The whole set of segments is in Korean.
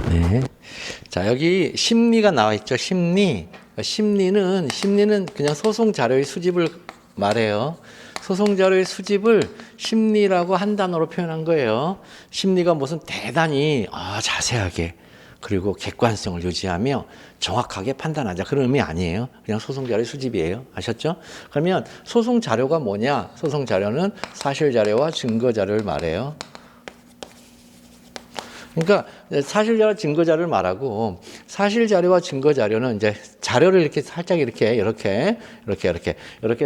네. 자, 여기 심리가 나와 있죠. 심리. 심리는 그냥 소송 자료의 수집을 말해요. 소송 자료의 수집을 심리라고 한 단어로 표현한 거예요. 심리가 무슨 대단히 자세하게 그리고 객관성을 유지하며 정확하게 판단하자 그런 의미 아니에요. 그냥 소송 자료의 수집이에요. 아셨죠? 그러면 소송 자료가 뭐냐? 소송 자료는 사실 자료와 증거 자료를 말해요. 그러니까 사실 자료, 증거 자료를 말하고 사실 자료와 증거 자료는 이제 자료를 이렇게 살짝 이렇게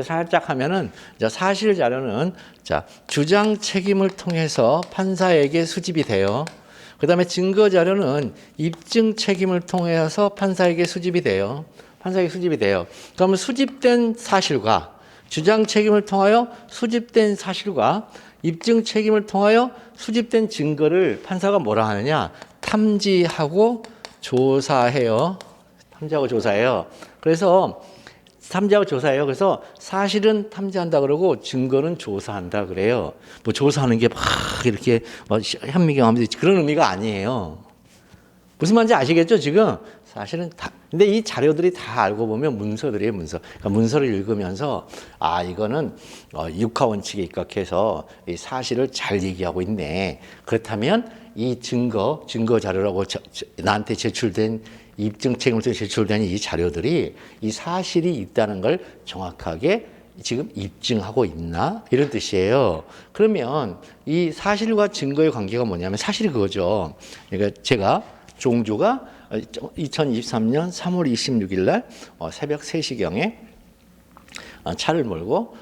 살짝 하면은 이제 사실 자료는 자 주장 책임을 통해서 판사에게 수집이 돼요. 그다음에 증거 자료는 입증 책임을 통해서 판사에게 수집이 돼요. 판사에게 수집이 돼요. 그러면 수집된 사실과 주장 책임을 통하여 수집된 사실과 입증 책임을 통하여 수집된 증거를 판사가 뭐라 하느냐? 탐지하고 조사해요. 탐지하고 조사해요. 그래서 탐지하고 조사해요. 그래서 사실은 탐지한다 그러고 증거는 조사한다 그래요. 뭐 조사하는 게 막 이렇게 현미경하면서 그런 의미가 아니에요. 무슨 말인지 아시겠죠? 지금 사실은 다. 근데 이 자료들이 다 알고 보면 문서들이에요, 문서. 그러니까 문서를 읽으면서 이거는 육하 원칙에 입각해서 이 사실을 잘 얘기하고 있네. 그렇다면 이 증거 자료라고 나한테 제출된 입증 책임으로 제출된 이 자료들이 이 사실이 있다는 걸 정확하게 지금 입증하고 있나? 이런 뜻이에요. 그러면 이 사실과 증거의 관계가 뭐냐면 사실이 그거죠. 그러니까 제가 종주가 2023년 3월 26일 날 새벽 3시경에 차를 몰고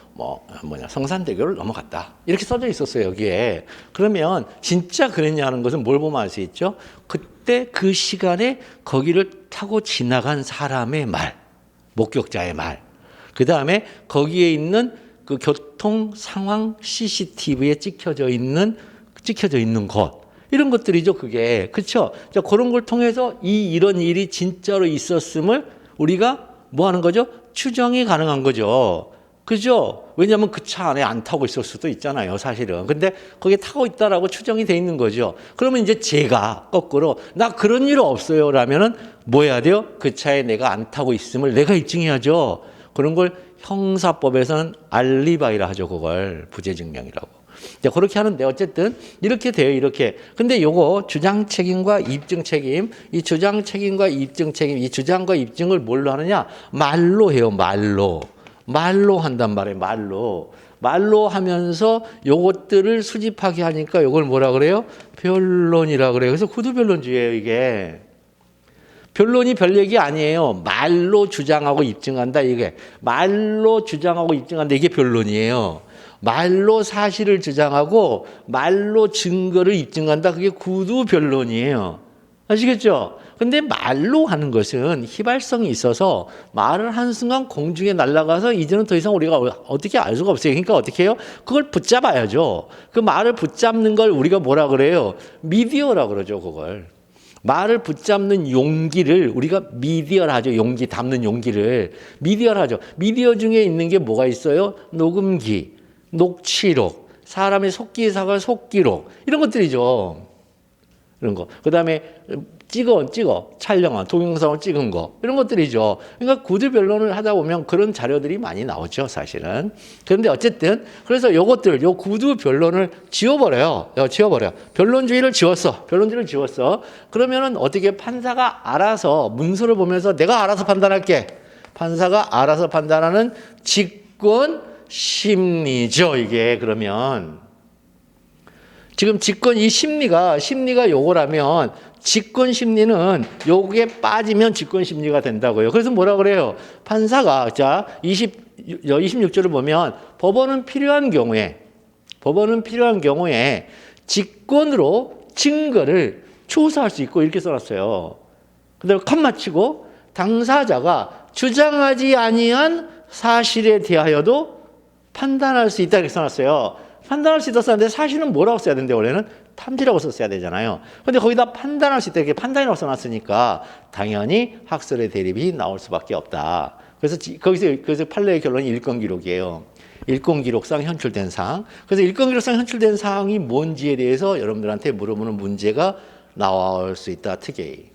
성산대교를 넘어갔다. 이렇게 써져 있었어요, 여기에. 그러면 진짜 그랬냐는 것은 뭘 보면 알 수 있죠? 그때 그 시간에 거기를 타고 지나간 사람의 말, 목격자의 말. 그다음에 거기에 있는 그 교통 상황 CCTV에 찍혀져 있는 것. 이런 것들이죠, 그게. 그렇죠? 자, 그런 걸 통해서 이런 일이 진짜로 있었음을 우리가 뭐 하는 거죠? 추정이 가능한 거죠. 그죠? 왜냐하면 그 차 안에 안 타고 있을 수도 있잖아요, 사실은. 근데 거기에 타고 있다라고 추정이 돼 있는 거죠. 그러면 이제 제가 거꾸로 나 그런 일 없어요 라면은 뭐 해야 돼요? 그 차에 내가 안 타고 있음을 내가 입증해야죠. 그런 걸 형사법에서는 알리바이라 하죠, 그걸. 부재증명이라고. 이제 그렇게 하는데 어쨌든 이렇게 돼요, 이렇게. 근데 요거 주장 책임과 입증 책임, 이 주장 책임과 입증 책임, 이 주장과 입증을 뭘로 하느냐? 말로 해요, 말로. 말로 한단 말이에요, 말로. 말로 하면서 요것들을 수집하게 하니까 요걸 뭐라 그래요? 변론이라 그래요. 그래서 구두변론주의예요, 이게. 변론이 별 얘기 아니에요. 말로 주장하고 입증한다, 이게. 말로 주장하고 입증한다, 이게 변론이에요. 말로 사실을 주장하고 말로 증거를 입증한다. 그게 구두 변론이에요. 아시겠죠? 근데 말로 하는 것은 휘발성이 있어서 말을 하는 순간 공중에 날아가서 이제는 더 이상 우리가 어떻게 알 수가 없어요. 그러니까 어떻게 해요? 그걸 붙잡아야죠. 그 말을 붙잡는 걸 우리가 뭐라 그래요? 미디어라 그러죠, 그걸. 말을 붙잡는 용기를 우리가 미디어라죠. 용기, 담는 용기를 미디어라죠. 미디어 중에 있는 게 뭐가 있어요? 녹음기, 녹취록, 사람의 속기사가 속기록, 이런 것들이죠. 이런 거. 그 다음에 촬영한, 동영상을 찍은 거, 이런 것들이죠. 그러니까 구두 변론을 하다 보면 그런 자료들이 많이 나오죠, 사실은. 그런데 어쨌든, 그래서 요것들, 요 구두 변론을 지워버려요. 변론주의를 지웠어. 그러면은 어떻게 판사가 알아서, 문서를 보면서 내가 알아서 판단할게. 판사가 알아서 판단하는 직권 심리죠, 이게. 그러면 지금 직권 이 심리가 요거라면 직권 심리는 요게 빠지면 직권 심리가 된다고요. 그래서 뭐라 그래요? 판사가 자 26조를 보면 법원은 필요한 경우에 직권으로 증거를 조사할 수 있고 이렇게 써놨어요. 그다음에 칸 마치고 당사자가 주장하지 아니한 사실에 대하여도 판단할 수 있다 이렇게 써놨어요. 판단할 수 있다 썼는데 사실은 뭐라고 써야 되는데 원래는 탐지라고 썼어야 되잖아요. 근데 거기다 판단할 수 있다 이렇게 판단이라고 써놨으니까 당연히 학설의 대립이 나올 수밖에 없다. 그래서 판례의 결론이 일건 기록이에요. 일건 기록상 현출된 사항. 그래서 일건 기록상 현출된 사항이 뭔지에 대해서 여러분들한테 물어보는 문제가 나올 수 있다. 특이에.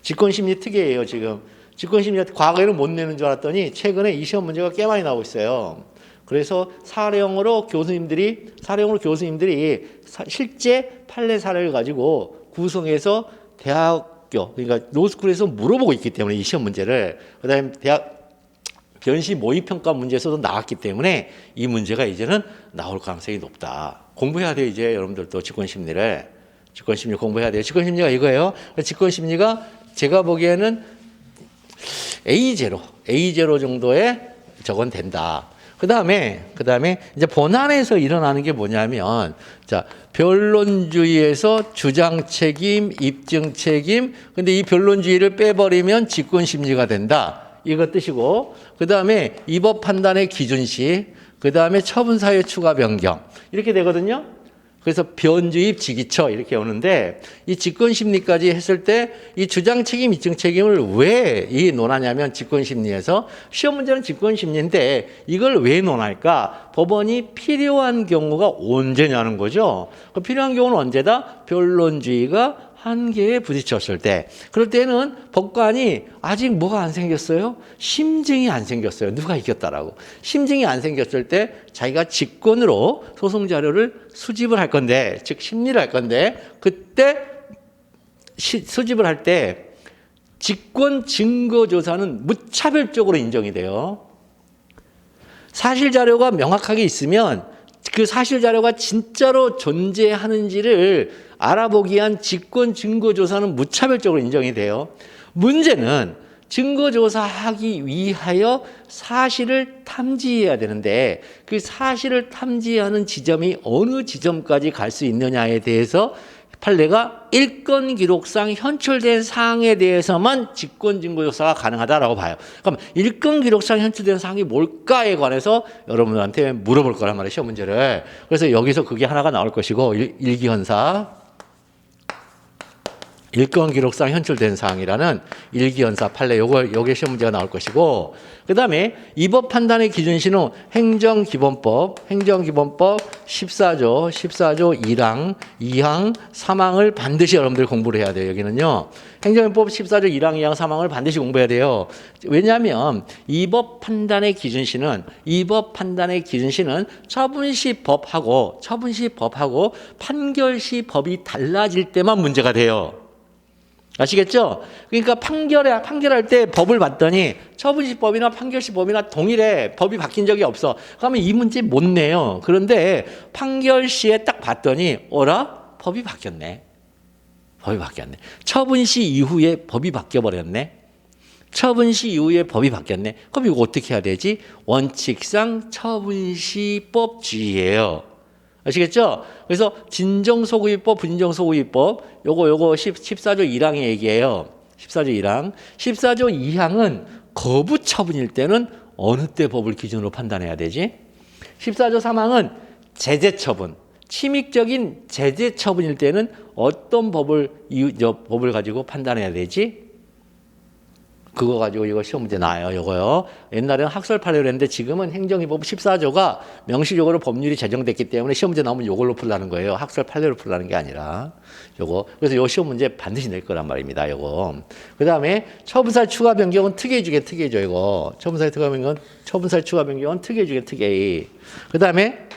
직권심리 특이에요. 지금 직권심리 과거에는 못 내는 줄 알았더니 최근에 이 시험 문제가 꽤 많이 나오고 있어요. 그래서 사례형으로 교수님들이 실제 판례 사례를 가지고 구성해서 대학교 그러니까 로스쿨에서 물어보고 있기 때문에 이 시험 문제를 그다음에 대학 변시 모의평가 문제에서도 나왔기 때문에 이 문제가 이제는 나올 가능성이 높다. 공부해야 돼요. 이제 여러분들도 직권심리를. 직권심리 공부해야 돼요. 직권심리가 이거예요. 직권심리가 제가 보기에는 A0 정도의 저건 된다. 그 다음에 이제 본안에서 일어나는 게 뭐냐면, 자, 변론주의에서 주장 책임, 입증 책임. 근데 이 변론주의를 빼버리면 직권 심리가 된다. 이거 뜻이고, 그 다음에 입법 판단의 기준시, 그 다음에 처분사유의 추가 변경. 이렇게 되거든요. 그래서 변주입, 지기처 이렇게 오는데 이 직권심리까지 했을 때 이 주장 책임, 입증 책임을 왜 이 논하냐면 직권심리에서 시험 문제는 직권심리인데 이걸 왜 논할까? 법원이 필요한 경우가 언제냐는 거죠. 그 필요한 경우는 언제다? 변론주의가 한계에 부딪혔을 때. 그럴 때는 법관이 아직 뭐가 안 생겼어요? 심증이 안 생겼어요. 누가 이겼다라고. 심증이 안 생겼을 때 자기가 직권으로 소송 자료를 수집을 할 건데, 즉 심리를 할 건데, 그때 수집을 할 때 직권 증거 조사는 무차별적으로 인정이 돼요. 사실 자료가 명확하게 있으면 그 사실 자료가 진짜로 존재하는지를 알아보기 위한 직권 증거 조사는 무차별적으로 인정이 돼요. 문제는 증거 조사하기 위하여 사실을 탐지해야 되는데 그 사실을 탐지하는 지점이 어느 지점까지 갈 수 있느냐에 대해서 판례가 일건 기록상 현출된 사항에 대해서만 직권 증거 조사가 가능하다라고 봐요. 그럼 일건 기록상 현출된 사항이 뭘까에 관해서 여러분들한테 물어볼 거란 말이에요. 시험 문제를. 그래서 여기서 그게 하나가 나올 것이고 일기현사. 일건 기록상 현출된 사항이라는 일기현사 판례 요게 시험 문제가 나올 것이고 그다음에 입법 판단의 기준시는 행정기본법 14조 1항 2항 3항을 반드시 여러분들이 공부를 해야 돼요. 여기는요. 행정기본법 14조 1항 2항 3항을 반드시 공부해야 돼요. 왜냐하면 입법 판단의 기준시는 처분시 법하고 판결시 법이 달라질 때만 문제가 돼요. 아시겠죠? 그러니까 판결할 때 법을 봤더니 처분시법이나 판결시법이나 동일해. 법이 바뀐 적이 없어. 그러면 이 문제 못 내요. 그런데 판결시에 딱 봤더니 어라? 법이 바뀌었네. 처분시 이후에 법이 바뀌어버렸네. 그럼 이거 어떻게 해야 되지? 원칙상 처분시법주의예요. 아시겠죠? 그래서 진정소구입법, 부진정소구입법 요거 14조 1항의 얘기예요. 14조 1항. 14조 2항은 거부 처분일 때는 어느 때 법을 기준으로 판단해야 되지? 14조 3항은 제재 처분. 침익적인 제재 처분일 때는 어떤 법을 가지고 판단해야 되지? 그거 가지고 이거 시험 문제 나와요. 요거요. 옛날에는 학설 판례로 했는데 지금은 행정기법 14조가 명시적으로 법률이 제정됐기 때문에 시험 문제 나오면 요걸로 풀라는 거예요. 학설 판례로 풀라는 게 아니라. 요거. 그래서 요 시험 문제 반드시 낼 거란 말입니다. 요거. 그다음에 처분사유 추가 변경은 특이해 주게 특이해줘 이거. 처분사유 추가 변경은 특이해 주게 특이해. 그다음에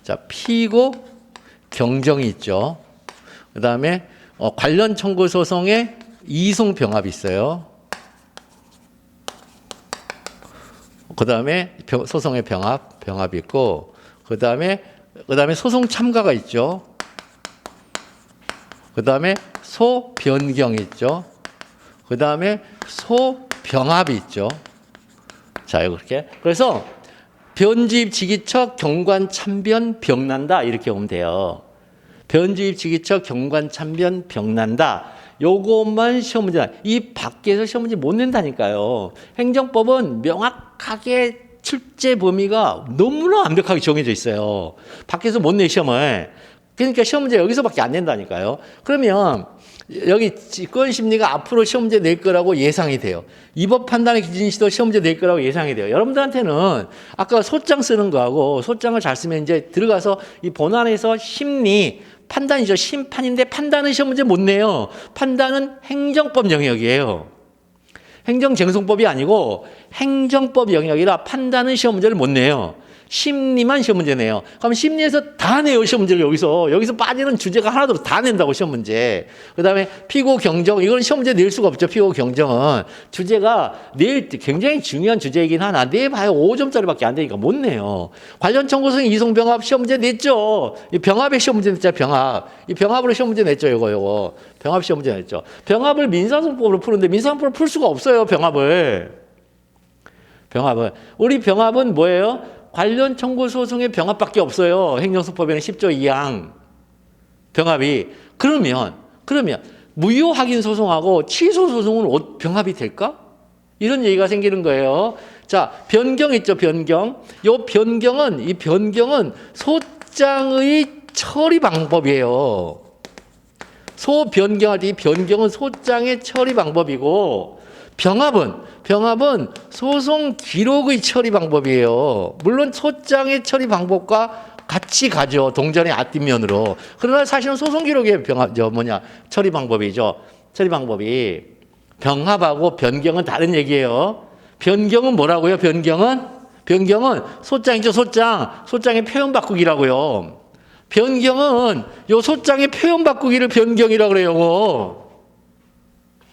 자, 피고 경정이 있죠. 그다음에 관련 청구 소송에 이송 병합이 있어요. 그 다음에 소송의 병합이 있고, 그 다음에 소송 참가가 있죠. 그 다음에 소변경이 있죠. 그 다음에 소병합이 있죠. 자, 이렇게. 그래서 변주입, 지기처, 경관, 참변, 병난다. 이렇게 보면 돼요. 변주입, 지기처, 경관, 참변, 병난다. 요것만 시험 문제다. 이 밖에서 시험 문제 못 낸다니까요. 행정법은 명확하게 출제 범위가 너무나 완벽하게 정해져 있어요. 밖에서 못 내 시험을. 그러니까 시험 문제 여기서밖에 안 낸다니까요. 그러면 여기 직권심리가 앞으로 시험 문제 낼 거라고 예상이 돼요. 입법 판단의 기준시도 시험 문제 낼 거라고 예상이 돼요. 여러분들한테는 아까 소장 쓰는 거하고 소장을 잘 쓰면 이제 들어가서 이 본안에서 심리 판단이죠. 심판인데 판단은 시험 문제 못 내요. 판단은 행정법 영역이에요. 행정쟁송법이 아니고 행정법 영역이라 판단은 시험 문제를 못 내요. 심리만 시험 문제 내요. 그럼 심리에서 다 내요, 시험 문제를 여기서 빠지는 주제가 하나도 다 낸다고, 시험 문제. 그 다음에 피고 경정, 이건 시험 문제 낼 수가 없죠, 피고 경정은. 주제가 낼 굉장히 중요한 주제이긴 하나, 내봐야 5점짜리밖에 안 되니까 못 내요. 관련 청구성 이송병합 시험 문제 냈죠. 이 병합의 시험 문제 냈죠, 병합. 이 병합으로 시험 문제 냈죠, 이거. 병합 시험 문제 냈죠. 병합을 민사소송법으로 푸는데 민사소송법으로 풀 수가 없어요, 병합을. 우리 병합은 뭐예요? 관련 청구 소송의 병합밖에 없어요. 행정소송법에는 10조 2항 병합이. 그러면 무효 확인 소송하고 취소 소송은 병합이 될까? 이런 얘기가 생기는 거예요. 자, 변경 있죠, 변경. 이 변경은 소장의 처리 방법이에요. 소변경할 때 이 변경은 소장의 처리 방법이고, 병합은 소송 기록의 처리 방법이에요. 물론 소장의 처리 방법과 같이 가죠. 동전의 앞뒷면으로. 그러나 사실은 소송 기록의 처리 방법이죠. 처리 방법이. 병합하고 변경은 다른 얘기예요. 변경은 뭐라고요? 변경은 소장이죠, 소장. 소장의 표현 바꾸기라고요. 변경은 요 소장의 표현 바꾸기를 변경이라고 그래요.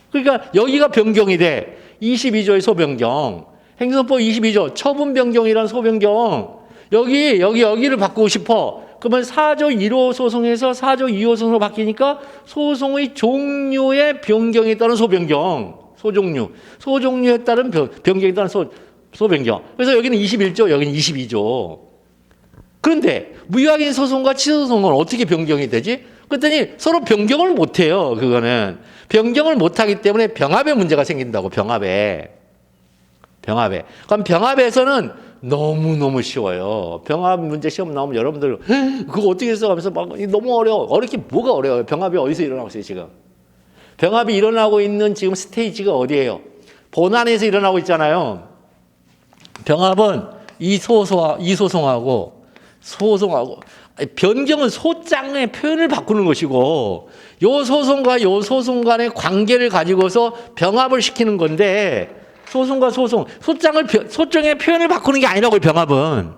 그러니까 여기가 변경이 돼. 22조의 소변경. 행정법 22조 처분 변경이란 소변경. 여기를 바꾸고 싶어. 그러면 4조 1호 소송에서 4조 2호 소송으로 바뀌니까 소송의 종류의 변경에 따른 소변경. 소종류에 따른 변경에 따른 소변경. 그래서 여기는 21조, 여기는 22조. 그런데 무효확인 소송과 취소 소송은 어떻게 변경이 되지? 그랬더니 서로 변경을 못해요. 그거는 변경을 못하기 때문에 병합에 문제가 생긴다고. 병합에. 그럼 병합에서는 너무너무 쉬워요. 병합 문제 시험 나오면 여러분들 그거 어떻게 했어 하면서 막 너무 어려워. 어렵게 뭐가 어려워요? 병합이 어디서 일어나고 있어요, 지금? 병합이 일어나고 있는 지금 스테이지가 어디예요? 본안에서 일어나고 있잖아요. 병합은 이 소송하고 변경은 소장의 표현을 바꾸는 것이고, 요 소송과 요 소송 간의 관계를 가지고서 병합을 시키는 건데, 소장의 표현을 바꾸는 게 아니라고요, 병합은.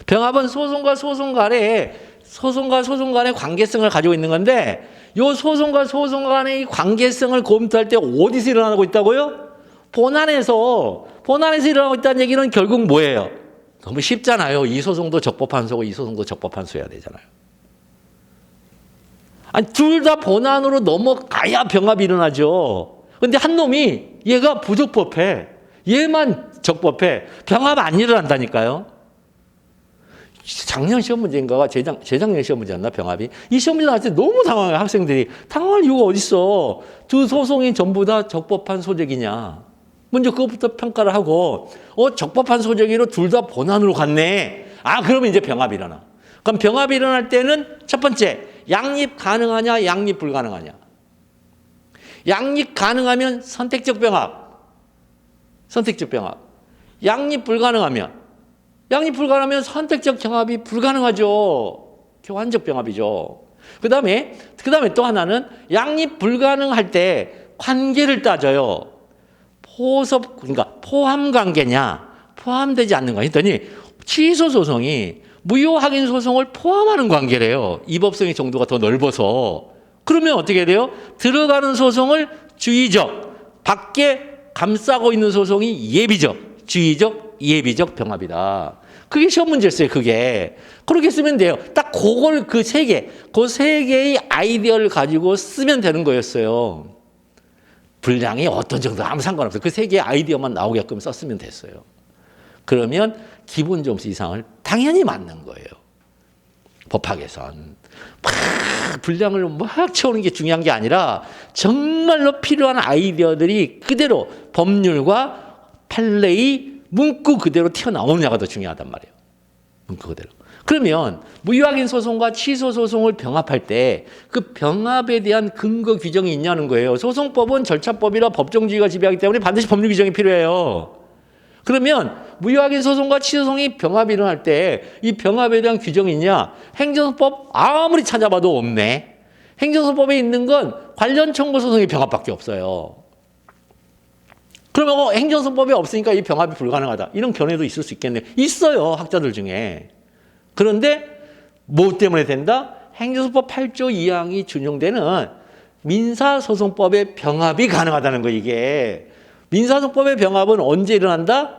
병합은 소송과 소송 간의 관계성을 가지고 있는 건데, 요 소송과 소송 간의 관계성을 검토할 때 어디서 일어나고 있다고요? 본안에서 일어나고 있다는 얘기는 결국 뭐예요? 너무 쉽잖아요. 이 소송도 적법한 소고 이 소송도 적법한 소여야 되잖아요. 아니, 둘 다 본안으로 넘어가야 병합이 일어나죠. 근데 한 놈이 얘가 부적법해. 얘만 적법해. 병합 안 일어난다니까요. 작년 시험 문제인가가 재작년 시험 문제였나, 병합이? 이 시험 문제 나올 때 너무 당황해요, 학생들이. 당황할 이유가 어딨어. 두 소송이 전부 다 적법한 소재기냐. 먼저 그것부터 평가를 하고, 적법한 소재기로 둘 다 본안으로 갔네. 그러면 이제 병합이 일어나. 그럼 병합이 일어날 때는 첫 번째, 양립 가능하냐, 양립 불가능하냐. 양립 가능하면 선택적 병합. 양립 불가능하면 선택적 병합이 불가능하죠. 교환적 병합이죠. 그 다음에 또 하나는 양립 불가능할 때 관계를 따져요. 그러니까 포함 관계냐, 포함되지 않는 관계. 했더니 취소 소송이 무효 확인 소송을 포함하는 관계래요. 이법성의 정도가 더 넓어서. 그러면 어떻게 돼요? 들어가는 소송을 주의적, 밖에 감싸고 있는 소송이 예비적, 주의적, 예비적 병합이다. 그게 시험 문제였어요, 그게. 그렇게 쓰면 돼요. 딱 그걸 그 세 개의 아이디어를 가지고 쓰면 되는 거였어요. 분량이 어떤 정도 아무 상관없어요. 그 세 개의 아이디어만 나오게끔 썼으면 됐어요. 그러면 기본 점수 이상을 당연히 맞는 거예요. 법학에선. 분량을 막 채우는 게 중요한 게 아니라 정말로 필요한 아이디어들이 그대로 법률과 판례의 문구 그대로 튀어나오느냐가 더 중요하단 말이에요. 문구 그대로. 그러면 무효확인 소송과 취소 소송을 병합할 때 그 병합에 대한 근거 규정이 있냐는 거예요. 소송법은 절차법이라 법정주의가 지배하기 때문에 반드시 법률 규정이 필요해요. 그러면 무효확인 소송과 취소송이 병합이 일어날 때 이 병합에 대한 규정이 있냐? 행정소송법 아무리 찾아봐도 없네. 행정소송법에 있는 건 관련 청구 소송의 병합밖에 없어요. 그러면 행정소송법에 없으니까 이 병합이 불가능하다. 이런 견해도 있을 수 있겠네. 있어요, 학자들 중에. 그런데 뭐 때문에 된다? 행정소송법 8조 2항이 준용되는 민사소송법의 병합이 가능하다는 거, 이게. 민사소송법의 병합은 언제 일어난다?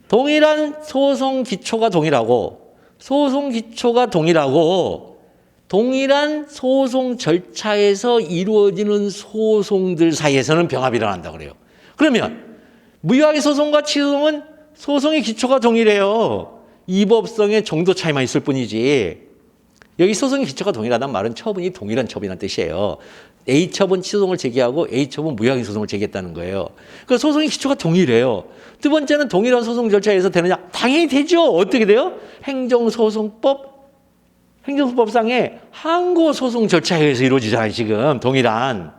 동일한 소송 기초가 동일하고, 소송 기초가 동일하고, 동일한 소송 절차에서 이루어지는 소송들 사이에서는 병합이 일어난다 그래요. 그러면 무효확인 소송과 취소송은 소송의 기초가 동일해요. 이법성의 정도 차이만 있을 뿐이지. 여기 소송의 기초가 동일하다는 말은 처분이 동일한 처분이라는 뜻이에요. A처분 취소송을 제기하고 A처분 무효확인 소송을 제기했다는 거예요. 그 소송의 기초가 동일해요. 두 번째는 동일한 소송 절차에서 되느냐? 당연히 되죠. 어떻게 돼요? 행정소송법상의 항고소송 절차에 의해서 이루어지잖아요. 지금 동일한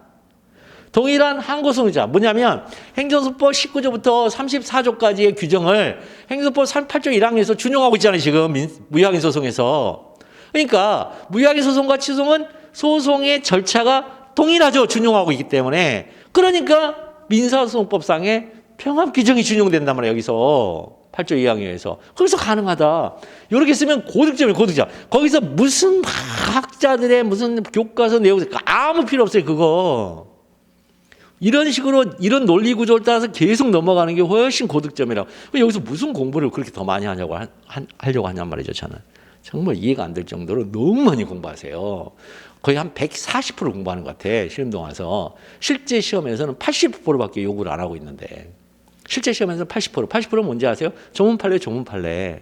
항고소송자 뭐냐면 행정소송법 19조부터 34조까지의 규정을 행정소법 38조 1항에서 준용하고 있잖아요. 지금 무효확인 소송에서. 그러니까 무효확인 소송과 취소송은 소송의 절차가 동일하죠. 준용하고 있기 때문에. 그러니까 민사소송법상의 병합 규정이 준용된단 말이에요. 여기서 8조 2항에 의해서. 그래서 가능하다. 이렇게 쓰면 고득점이에요. 고득점. 거기서 무슨 학자들의 무슨 교과서 내용 아무 필요 없어요. 그거. 이런 식으로 이런 논리 구조를 따라서 계속 넘어가는 게 훨씬 고득점이라고. 여기서 무슨 공부를 그렇게 더 많이 하려고 하냔 말이죠. 저는. 정말 이해가 안 될 정도로 너무 많이 공부하세요. 거의 한 140% 공부하는 것 같아. 시험동 와서. 실제 시험에서는 80%밖에 요구를 안 하고 있는데. 실제 시험에서는 80%. 80%는 뭔지 아세요? 조문 판례.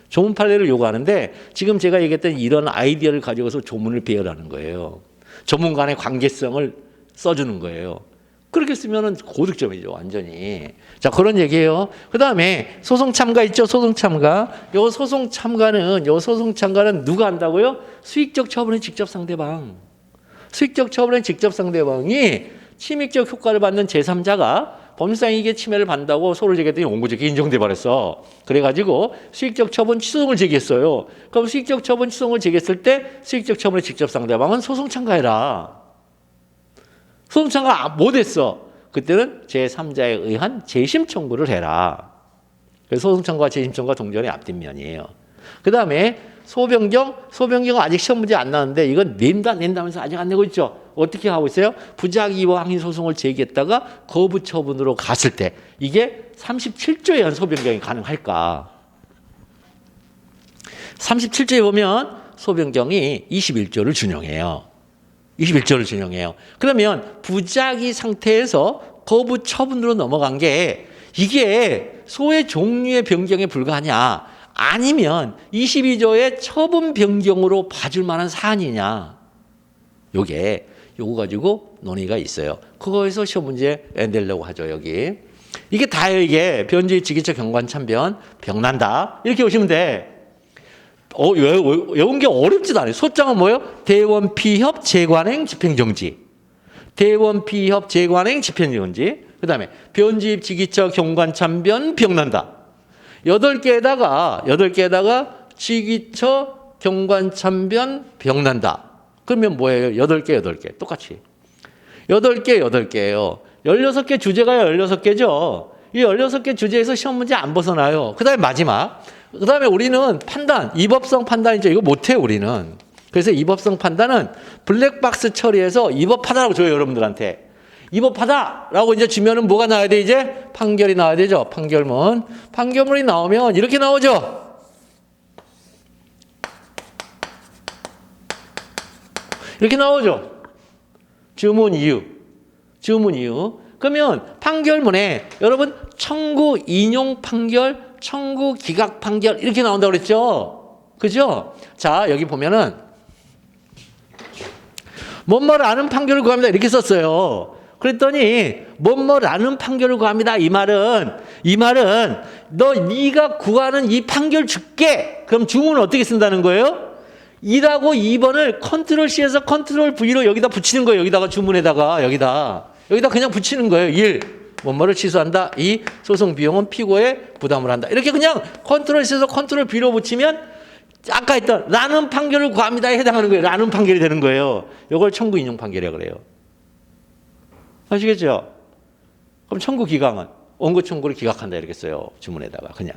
조문 판례를 요구하는데 지금 제가 얘기했던 이런 아이디어를 가지고서 조문을 배열하는 거예요. 조문 간의 관계성을 써주는 거예요. 그렇게 쓰면은 고득점이죠, 완전히. 자, 그런 얘기예요. 그 다음에 소송 참가 있죠, 소송 참가. 요 소송 참가는 누가 한다고요? 수익적 처분의 직접 상대방. 수익적 처분의 직접 상대방이 침익적 효과를 받는 제3자가 법률상이익의 침해를 받는다고 소를 제기했더니 원고적이 인정돼 버렸어. 그래가지고 수익적 처분 취소송을 제기했어요. 그럼 수익적 처분 취소송을 제기했을 때 수익적 처분의 직접 상대방은 소송 참가해라. 소송 참가 못했어. 그때는 제3자에 의한 재심 청구를 해라. 그래서 소송 참가와 재심 청구가 동전의 앞뒷면이에요. 그 다음에 소변경은 아직 시험 문제 안 나왔는데 이건 낸다면서 아직 안 내고 있죠. 어떻게 하고 있어요? 부작위와 항의 소송을 제기했다가 거부 처분으로 갔을 때 이게 37조에 의한 소변경이 가능할까? 37조에 보면 소변경이 21조를 준용해요. 21조를 준용해요. 그러면 부작위 상태에서 거부 처분으로 넘어간 게 이게 소의 종류의 변경에 불과하냐 아니면 22조의 처분 변경으로 봐줄 만한 사안이냐 요거 가지고 논의가 있어요. 그거에서 시험 문제 내려고 하죠. 여기 이게 다예요. 이게 변제의 직위적 경관 참변 병난다 이렇게 보시면 돼. 외운 게 어렵지도 않아요. 소장은 뭐예요? 대원 피협 재관행 집행정지. 대원 피협 재관행 집행정지. 그 다음에 변집 직위적 경관 참변 병난다. 8개에다가 직위처 경관 참변 병난다. 그러면 뭐예요? 8개. 똑같이. 8개예요. 16개 주제가 16개죠. 이 16개 주제에서 시험 문제 안 벗어나요. 그 다음에 마지막. 그 다음에 우리는 이법성 판단이죠. 이거 못해요, 우리는. 그래서 이법성 판단은 블랙박스 처리해서 이법하다라고 줘요, 여러분들한테. 이법하다라고 이제 주면은 뭐가 나와야 돼, 이제? 판결이 나와야 되죠, 판결문. 판결문이 나오면 이렇게 나오죠. 이렇게 나오죠. 주문 이유. 그러면 판결문에 여러분 청구 인용 판결, 청구 기각 판결 이렇게 나온다고 그랬죠. 그죠? 자, 여기 보면은 뭐뭐라는 판결을 구합니다 이렇게 썼어요. 그랬더니 뭐뭐라는 판결을 구합니다. 이 말은 네가 구하는 이 판결 줄게. 그럼 주문은 어떻게 쓴다는 거예요? 1하고 2번을 컨트롤 C에서 컨트롤 V로 여기다 붙이는 거예요. 여기다가 주문에다가 여기다 그냥 붙이는 거예요. 1. 뭐뭐를 취소한다. 이 소송 비용은 피고에 부담을 한다. 이렇게 그냥 컨트롤 C에서 컨트롤 B로 붙이면 아까 했던 라는 판결을 구합니다에 해당하는 거예요. 라는 판결이 되는 거예요. 이걸 청구 인용 판결이라고 그래요. 아시겠죠? 그럼 청구 기각은 원고 청구를 기각한다 이렇게 써요. 주문에다가 그냥.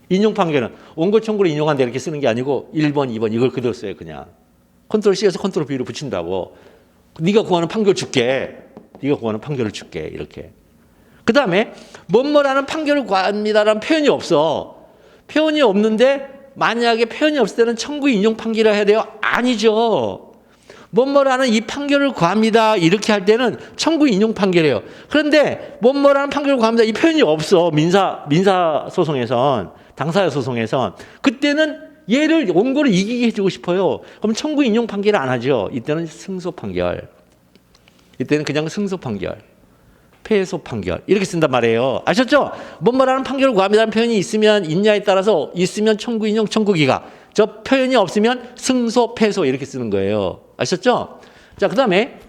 인용 판결은 원고 청구를 인용한다 이렇게 쓰는 게 아니고 1번, 2번 이걸 그대로 써요. 그냥. 컨트롤 C에서 컨트롤 B로 붙인다고. 네가 구하는 판결 줄게. 네가 구하는 판결을 줄게. 이렇게. 그 다음에 뭐뭐라는 판결을 구합니다라는 표현이 없어. 표현이 없는데 만약에 표현이 없을 때는 청구 인용 판결이라 해야 돼요? 아니죠. 뭐뭐라는 이 판결을 구합니다. 이렇게 할 때는 청구 인용 판결이에요. 그런데 뭐뭐라는 판결을 구합니다. 이 표현이 없어. 민사 소송에선, 당사자 소송에선. 그때는 얘를 원고를 이기게 해주고 싶어요. 그럼 청구 인용 판결을 안 하죠. 이때는 승소 판결. 이때는 그냥 승소 판결. 패소 판결 이렇게 쓴단 말이에요. 아셨죠? 뭐뭐라는 판결을 구합니다라는 표현이 있으면 있냐에 따라서 있으면 청구 인용 청구 기각. 저 표현이 없으면 승소 패소 이렇게 쓰는 거예요. 아셨죠? 자, 그다음에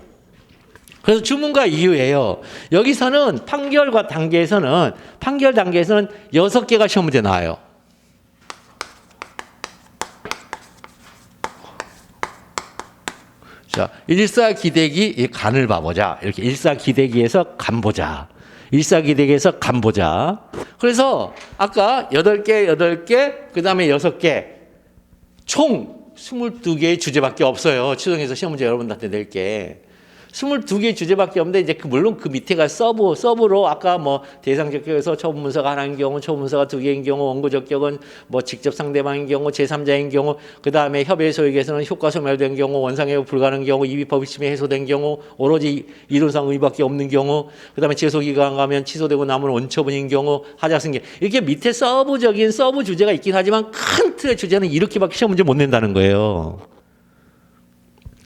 그래서 주문과 이유예요. 여기서는 판결 단계에서는 6개가 시험 문제 나와요. 자, 일사기대기 간을 봐보자. 이렇게 일사기대기에서 간 보자. 일사기대기에서 간 보자. 그래서 아까 8개, 그 다음에 6개. 총 22개의 주제밖에 없어요. 추정해서 시험 문제 여러분들한테 낼게. 22개의 주제밖에 없는데 이제 물론 그 밑에가 서브로 아까 뭐 대상 적격에서 초본 문서가 하나인 경우, 초본 문서가 2개인 경우, 원고 적격은 뭐 직접 상대방인 경우, 제3자인 경우, 그 다음에 협의 소액에서는 효과 소멸된 경우, 원상회부 불가능한 경우, 이비법 의심이 해소된 경우, 오로지 이론상 의밖에 없는 경우, 그 다음에 제소기간 가면 취소되고 남은 원처분인 경우, 하자승계 이렇게 밑에 서브 주제가 있긴 하지만 큰 틀의 주제는 이렇게밖에 시험 문제 못 낸다는 거예요.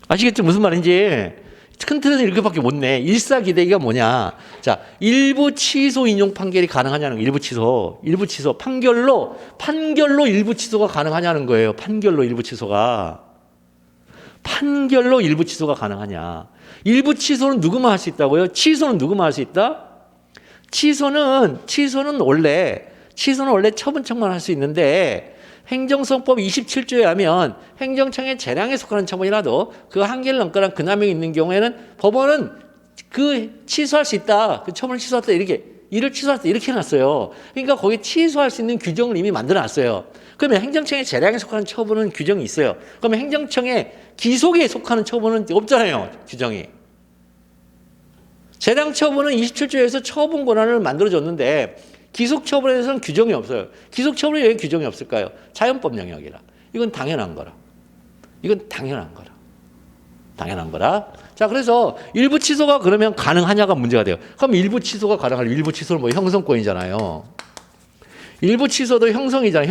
아시겠죠? 무슨 말인지? 큰 틀에서 이렇게밖에 못 내. 일사기대기가 뭐냐? 자, 일부 취소 인용 판결이 가능하냐는 거예요. 일부 취소. 판결로 일부 취소가 가능하냐는 거예요. 판결로 일부 취소가 가능하냐? 일부 취소는 누구만 할 수 있다고요? 취소는 누구만 할 수 있다? 취소는 원래 처분청만 할 수 있는데 행정소송법 27조에 하면 행정청의 재량에 속하는 처분이라도 그 한계를 넘거나 근함이 있는 경우에는 법원은 그 취소할 수 있다. 그 처분을 취소할 때 일을 취소할 때 이렇게 해놨어요. 그러니까 거기 취소할 수 있는 규정을 이미 만들어놨어요. 그러면 행정청의 재량에 속하는 처분은 규정이 있어요. 그러면 행정청의 기속에 속하는 처분은 없잖아요. 규정이. 재량 처분은 27조에서 처분 권한을 만들어줬는데 기속 처분에 대해서는 규정이 없어요. 기속 처분에 왜 규정이 없을까요? 자연법 영역이라. 이건 당연한 거라. 자, 그래서 일부 취소가 그러면 가능하냐가 문제가 돼요. 그럼 일부 취소가 가능할 일부 취소는 뭐 형성권이잖아요. 일부 취소도 형성이잖아요.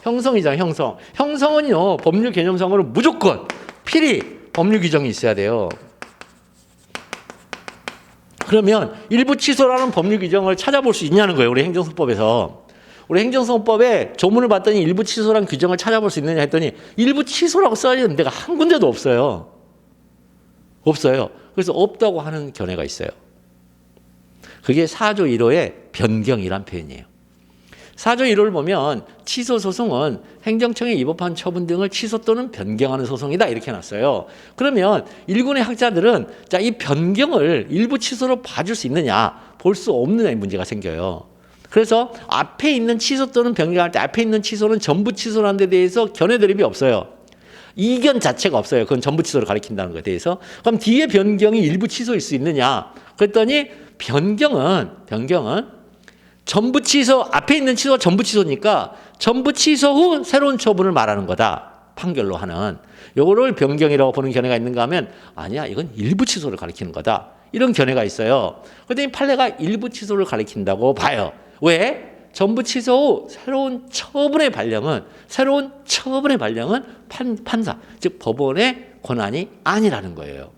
형성이잖아요. 형성은요 법률 개념상으로 무조건 필히 법률 규정이 있어야 돼요. 그러면 일부 취소라는 법률 규정을 찾아볼 수 있냐는 거예요. 우리 행정소송법에서. 우리 행정소송법에 조문을 봤더니 일부 취소라는 규정을 찾아볼 수 있느냐 했더니 일부 취소라고 써있는 데가 한 군데도 없어요. 그래서 없다고 하는 견해가 있어요. 그게 4조 1호의 변경이란 표현이에요. 4조 1호를 보면 취소 소송은 행정청에 위법한 처분 등을 취소 또는 변경하는 소송이다 이렇게 해놨어요. 그러면 일군의 학자들은 자, 이 변경을 일부 취소로 봐줄 수 있느냐 볼 수 없느냐의 문제가 생겨요. 그래서 앞에 있는 취소 또는 변경할 때 앞에 있는 취소는 전부 취소라는 데 대해서 견해 대립이 없어요. 이견 자체가 없어요. 그건 전부 취소를 가리킨다는 것에 대해서. 그럼 뒤에 변경이 일부 취소일 수 있느냐 그랬더니 변경은 전부 취소, 앞에 있는 취소가 전부 취소니까 전부 취소 후 새로운 처분을 말하는 거다. 판결로 하는. 요거를 변경이라고 보는 견해가 있는가 하면 아니야, 이건 일부 취소를 가리키는 거다. 이런 견해가 있어요. 그랬더니 판례가 일부 취소를 가리킨다고 봐요. 왜? 전부 취소 후 새로운 처분의 발령은 판사, 즉 법원의 권한이 아니라는 거예요.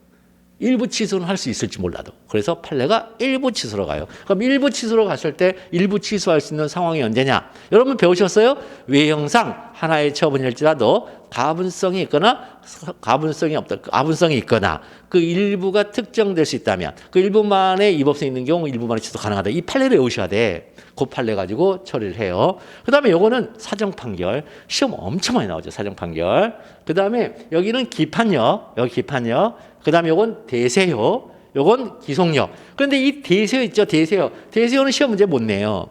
일부 취소는 할 수 있을지 몰라도. 그래서 판례가 일부 취소로 가요. 그럼 일부 취소로 갔을 때 일부 취소할 수 있는 상황이 언제냐? 여러분 배우셨어요? 외형상 하나의 처분일지라도 가분성이 있거나 가분성이 없다. 가분성이 있거나 그 일부가 특정될 수 있다면 그 일부만의 위법성이 있는 경우 일부만의 취소 가능하다. 이 판례를 외우셔야 돼. 그 판례 가지고 처리를 해요. 그 다음에 요거는 사정 판결. 시험 엄청 많이 나오죠. 사정 판결. 그 다음에 여기는 기판력. 여기 기판력. 그 다음에 요건 대세효. 요건 기속력. 그런데 이 대세효 있죠. 대세효. 대세효는 시험 문제 못 내요.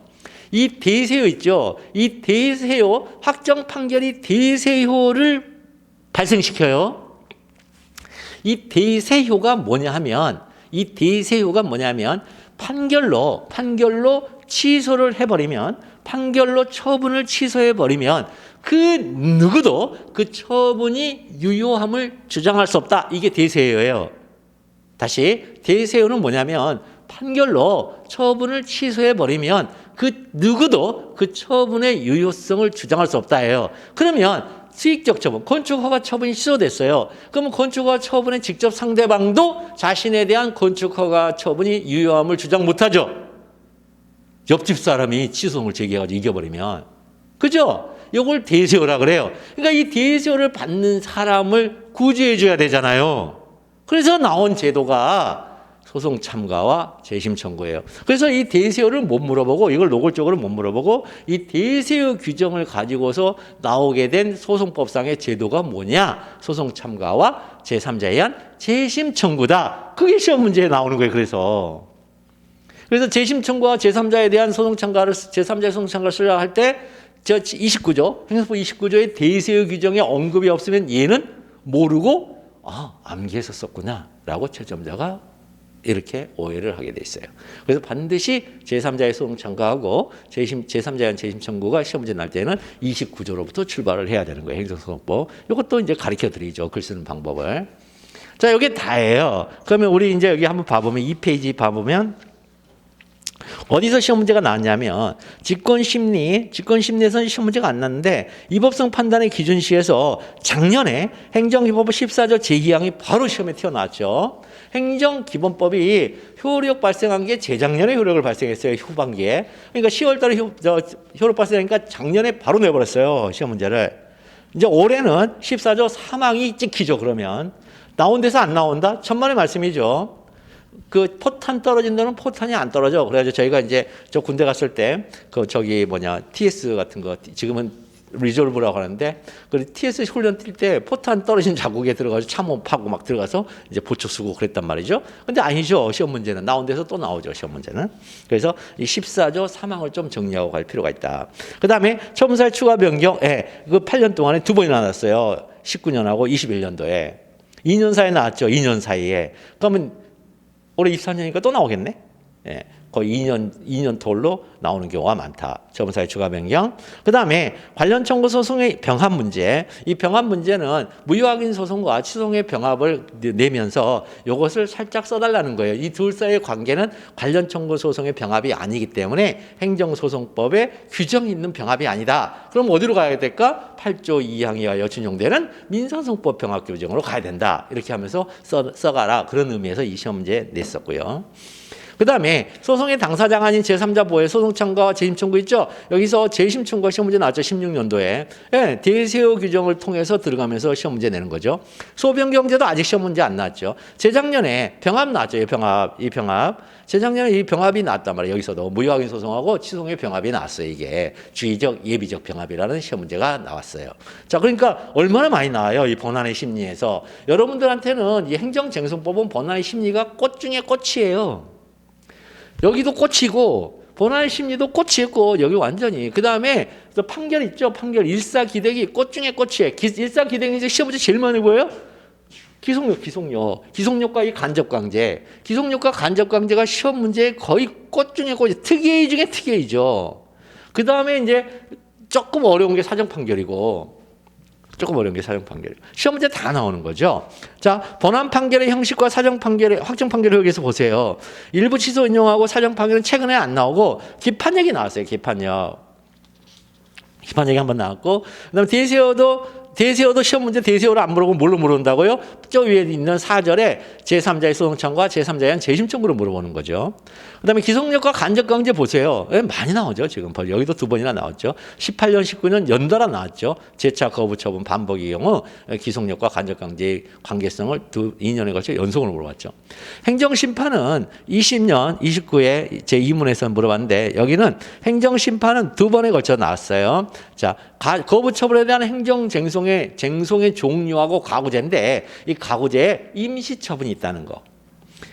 이 대세효 있죠. 이 대세효 확정 판결이 대세효를 발생시켜요. 이 대세효가 뭐냐 하면 판결로 취소를 해버리면 판결로 처분을 취소해버리면 그 누구도 그 처분이 유효함을 주장할 수 없다. 이게 대세효예요. 다시 대세효는 뭐냐면 판결로 처분을 취소해버리면 그 누구도 그 처분의 유효성을 주장할 수 없다예요. 그러면 수익적 처분, 건축허가 처분이 취소됐어요. 그러면 건축허가 처분의 직접 상대방도 자신에 대한 건축허가 처분이 유효함을 주장 못하죠. 옆집 사람이 취소를 제기해가지고 이겨버리면. 그죠? 이걸 대세효라 그래요. 그러니까 이 대세효를 받는 사람을 구제해줘야 되잖아요. 그래서 나온 제도가 소송 참가와 재심 청구예요. 그래서 이 대세효를 못 물어보고 이걸 노골적으로 못 물어보고 이 대세효 규정을 가지고서 나오게 된 소송법상의 제도가 뭐냐? 소송 참가와 제3자에 의한 재심 청구다. 그게 시험 문제에 나오는 거예요. 그래서 재심 청구와 제3자에 대한 소송 참가를 제3자의 소송 참가를 쓰려 할 때 저 29조 행정법 29조의 대세효 규정에 언급이 없으면 얘는 모르고 암기해서 썼구나라고 채점자가 이렇게 오해를 하게 돼 있어요. 그래서 반드시 제3자의 소송 참가하고 제3자에 의한 재심 청구가 시험 문제 날 때는 29조로부터 출발을 해야 되는 거예요. 행정소송법. 이것도 이제 가르쳐 드리죠. 글 쓰는 방법을. 자, 이게 다예요. 그러면 우리 이제 여기 한번 봐보면 2페이지 봐보면 어디서 시험 문제가 나왔냐면 직권심리에서는 시험 문제가 안 났는데 위법성 판단의 기준시에서 작년에 행정기본법 14조 제2항이 바로 시험에 튀어나왔죠. 행정기본법이 효력 발생한 게 재작년에 효력을 발생했어요. 후반기에. 그러니까 10월 달에 효력 발생하니까 작년에 바로 내버렸어요. 시험 문제를. 이제 올해는 14조 3항이 찍히죠. 그러면 나온 데서 안 나온다? 천만의 말씀이죠. 그 포탄 떨어진다는 포탄이 안 떨어져. 그래가지고 저희가 이제 저 군대 갔을 때 TS 같은 거 지금은 리졸브라고 하는데 그 TS 훈련 뛸 때 포탄 떨어진 자국에 들어가서 참호 파고 막 들어가서 이제 보초 쓰고 그랬단 말이죠. 근데 아니죠. 시험 문제는 나온 데서 또 나오죠. 시험 문제는. 그래서 이 14조 3항을 좀 정리하고 갈 필요가 있다. 그다음에 처분사의 추가 변경, 그 8년 동안에 2번이 나왔어요. 19년하고 21년도에 2년 사이에 나왔죠. 2년 사이에. 그러면 올해 24년이니까 또 나오겠네. 거의 2년 돌로 나오는 경우가 많다. 처분사의 추가 변경. 그 다음에 관련 청구 소송의 병합 문제. 이 병합 문제는 무효확인 소송과 취소의 병합을 내면서 이것을 살짝 써달라는 거예요. 이 둘 사이의 관계는 관련 청구 소송의 병합이 아니기 때문에 행정소송법에 규정이 있는 병합이 아니다. 그럼 어디로 가야 될까? 8조 2항에 의하여 준용되는 민사소송법 병합 규정으로 가야 된다. 이렇게 하면서 써가라. 그런 의미에서 이 시험 문제 냈었고요. 그 다음에 소송의 당사자가 아닌 제3자 보호의 소송 참가와 재심 청구 있죠. 여기서 재심 청구가 시험 문제 나왔죠. 16년도에. 대세효 규정을 통해서 들어가면서 시험 문제 내는 거죠. 소변경제도 아직 시험 문제 안 나왔죠. 재작년에 병합 나왔죠. 이 병합. 재작년에 이 병합이 나왔단 말이에요. 여기서도 무효확인 소송하고 취소의 병합이 나왔어요. 이게 주의적 예비적 병합이라는 시험 문제가 나왔어요. 자, 그러니까 얼마나 많이 나와요. 이 본안의 심리에서. 여러분들한테는 이 행정쟁송법은 본안의 심리가 꽃 중에 꽃이에요. 여기도 꽃이고 본안의 심리도 꽃이었고 여기 완전히 그 다음에 또 판결 있죠. 판결 일사기대기 꽃 중에 꽃이에요. 일사기대기 시험 문제 제일 많이 보여요. 기속력과 이 간접강제. 기속력과 간접강제가 시험 문제의 거의 꽃 중에 꽃이 특이의 중에 특이죠. 그 다음에 이제 조금 어려운 게 사정판결이고 시험 문제 다 나오는 거죠. 자, 본안 판결의 형식과 사정 판결의 확정 판결을 여기서 보세요. 일부 취소 인용하고 사정 판결은 최근에 안 나오고 기판력이 나왔어요. 기판력이 한번 나왔고 그다음에 대세효도 시험 문제 대세효를 안 물어보고 뭘로 물어본다고요? 저 위에 있는 4절에 제3자의 소송청과 제3자에 대한 재심 청구를 물어보는 거죠. 그다음에 기속력과 간접강제 보세요. 많이 나오죠. 지금 여기도 2번이나 나왔죠. 18년, 19년 연달아 나왔죠. 재차 거부 처분 반복의 경우 기속력과 간접강제의 관계성을 2년에 걸쳐 연속으로 물어봤죠. 행정심판은 20년, 29에 제2문에서 물어봤는데 여기는 행정심판은 2번에 걸쳐 나왔어요. 자, 거부 처분에 대한 행정쟁송의 종류하고 가구제인데 이 가구제에 임시처분이 있다는 거.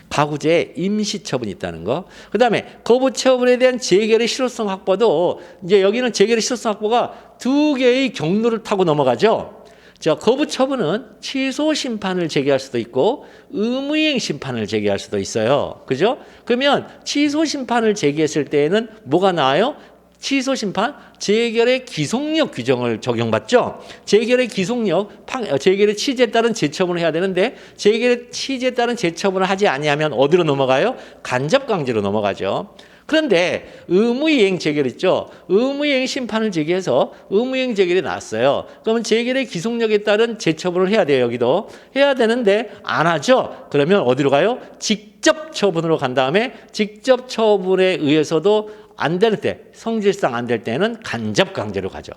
가구제에 임시처분이 있다는 거. 그 다음에 거부처분에 대한 재결의 실효성 확보도 이제 여기는 재결의 실효성 확보가 2개의 경로를 타고 넘어가죠. 자, 거부처분은 취소 심판을 제기할 수도 있고 의무이행 심판을 제기할 수도 있어요. 그죠? 그러면 취소 심판을 제기했을 때에는 뭐가 나와요? 취소 심판, 재결의 기속력 규정을 적용받죠. 재결의 기속력, 재결의 취지에 따른 재처분을 해야 되는데 재결의 취지에 따른 재처분을 하지 아니하면 어디로 넘어가요? 간접강제로 넘어가죠. 그런데 의무이행 재결 있죠. 의무이행 심판을 제기해서 의무이행 재결이 났어요. 그러면 재결의 기속력에 따른 재처분을 해야 돼요. 여기도 해야 되는데 안 하죠. 그러면 어디로 가요? 직접 처분으로 간 다음에 직접 처분에 의해서도 안 될 때, 성질상 안 될 때는 간접 강제로 가죠.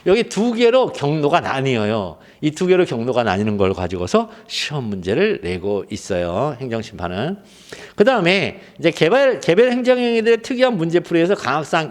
여기 2개로 경로가 나뉘어요. 이 2개로 경로가 나뉘는 걸 가지고서 시험 문제를 내고 있어요. 행정심판은. 그 다음에 이제 개별 행정행위들의 특이한 문제풀이에서 강학상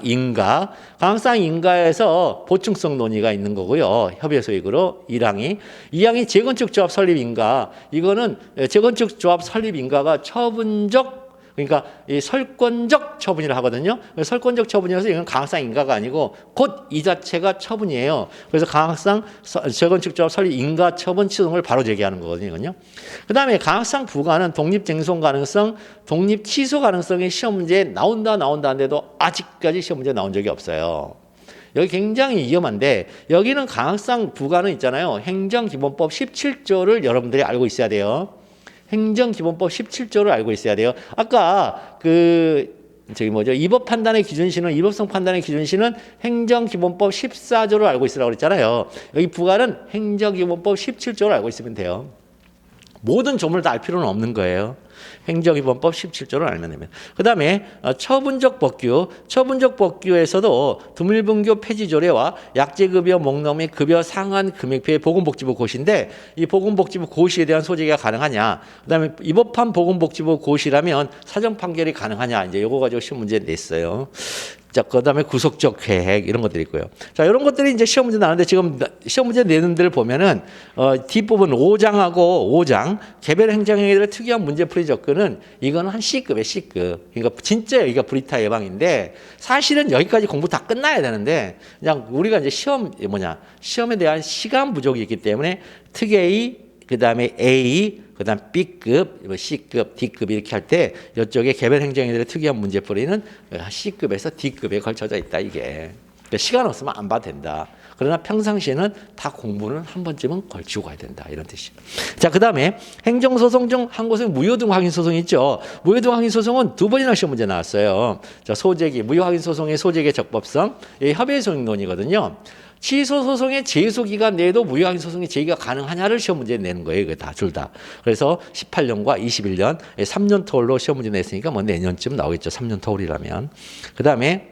인가에서 보충성 논의가 있는 거고요. 협의소익으로 2항이 재건축 조합 설립 인가. 이거는 재건축 조합 설립 인가가 처분적 그러니까 이 설권적 처분이라 하거든요. 설권적 처분이라서 이건 강학상 인가가 아니고 곧 이 자체가 처분이에요. 그래서 강학상 재건축 조합 설립 인가 처분 취소를 바로 제기하는 거거든요. 그다음에 강학상 부과는 독립 쟁송 가능성, 독립 취소 가능성이 시험 문제에 나온다 하는데도 아직까지 시험 문제에 나온 적이 없어요. 여기 굉장히 위험한데 여기는 강학상 부과는 있잖아요. 행정기본법 17조를 여러분들이 알고 있어야 돼요. 행정기본법 17조를 알고 있어야 돼요. 아까 입법 판단의 기준시는 입법성 판단의 기준시는 행정기본법 14조를 알고 있으라고 그랬잖아요. 여기 부과는 행정기본법 17조를 알고 있으면 돼요. 모든 조문을 다 알 필요는 없는 거예요. 행정기본법 17조를 알면 됩니다. 그 다음에 처분적 법규에서도 두밀분교 폐지조례와 약제급여 목넘이 급여 상한 금액표의 보건복지부 고시인데 이 보건복지부 고시에 대한 소재가 가능하냐. 그 다음에 입법한 보건복지부 고시라면 사정 판결이 가능하냐. 이제 요거 가지고 시험 문제 냈어요. 자, 그 다음에 구속적 계획 이런 것들이 있고요. 자, 이런 것들이 이제 시험 문제 나오는데 지금 시험 문제 내는 데를 보면은 뒷부분 5장 개별 행정행위들의 특이한 문제풀이 접근은 이거는 한 C급이에요. C급. 그러니까 진짜 여기가 브리타 예방인데 사실은 여기까지 공부 다 끝나야 되는데 그냥 우리가 이제 시험에 대한 시간 부족이 있기 때문에 특 A 그다음에 A 그다음 B급, C급, D급 이렇게 할 때 이쪽에 개별 행정행위들의 특이한 문제풀이는 C급에서 D급에 걸쳐져 있다 이게. 그러니까 시간 없으면 안 봐도 된다. 그러나 평상시에는 다 공부는 한 번쯤은 걸치고 가야 된다 이런 뜻이에요. 자, 그다음에 행정소송 중 한 곳의 무효등 확인 소송이 있죠. 무효등 확인 소송은 2번이나 시험 문제 나왔어요. 자, 무효 확인 소송의 소재의 적법성, 협의의 소용론이거든요. 취소 소송의 제소 기간 내에도 무효 확인 소송의 제기가 가능하냐를 시험 문제 내는 거예요. 이거 다 둘 다. 그래서 18년과 21년 3년 터울로 시험 문제 냈으니까 뭐 내년쯤 나오겠죠. 3년 터울이라면. 그다음에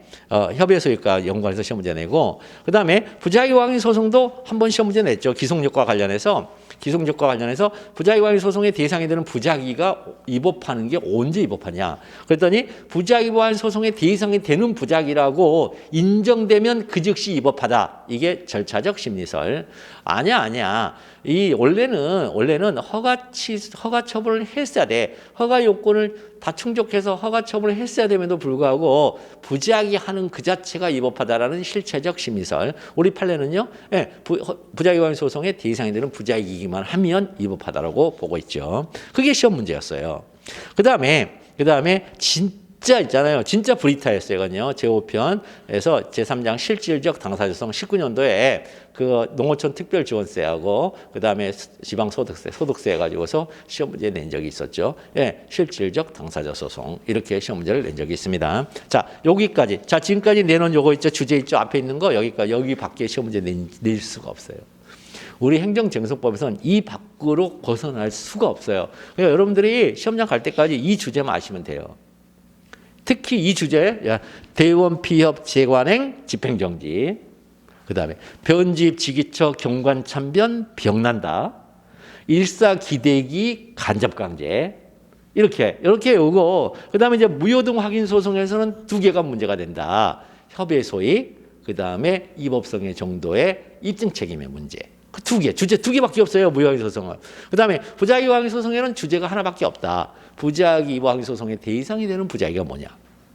협의 소유과 연관해서 시험 문제 내고 그다음에 부작위 확인 소송도 한 번 시험 문제 냈죠. 기속력과 관련해서 부작위 확인 소송의 대상이 되는 부작위가 입법하는 게 언제 입법하냐. 그랬더니 부작위 확인 소송의 대상이 되는 부작위라고 인정되면 그 즉시 입법하다. 이게 절차적 심리설. 아니야. 이 원래는 허가 처분을 했어야 돼. 허가 요건을 다 충족해서 허가 처분을 했어야 됨에도 불구하고 부작위 하는 그 자체가 입법하다라는 실체적 심리설. 우리 판례는요. 부작위 확인 소송의 대상이 되는 부작위이기만 하면 입법하다라고 보고 있죠. 그게 시험 문제였어요. 그다음에 진짜 있잖아요. 진짜 브리타였어요. 이건요. 제5편에서 제3장 실질적 당사자성 19년도에 그 농어촌 특별지원세하고 그다음에 소득세 해가지고서 시험 문제 낸 적이 있었죠. 실질적 당사자 소송 이렇게 시험 문제를 낸 적이 있습니다. 자, 여기까지. 자, 지금까지 내놓은 요거 있죠. 주제 있죠. 앞에 있는 거 여기까지. 여기 밖에 시험 문제 낼 수가 없어요. 우리 행정쟁송법에서는 이 밖으로 벗어날 수가 없어요. 그러니까 여러분들이 시험장 갈 때까지 이 주제만 아시면 돼요. 특히 이 주제, 대의원 피협 재관행 집행정지, 그 다음에 변집 지기처 경관 참변 병난다, 일사기대기 간접강제, 이렇게 오고, 그 다음에 이제 무효등 확인 소송에서는 두 개가 문제가 된다. 협의 소위, 그 다음에 이법성의 정도의 입증 책임의 문제. 그 두 개, 주제 두 개밖에 없어요, 무효 확인 소송은. 그 다음에 부작위 확인 소송에는 주제가 하나밖에 없다. 부작위 확인 소송의 대상이 되는 부작위가 뭐냐?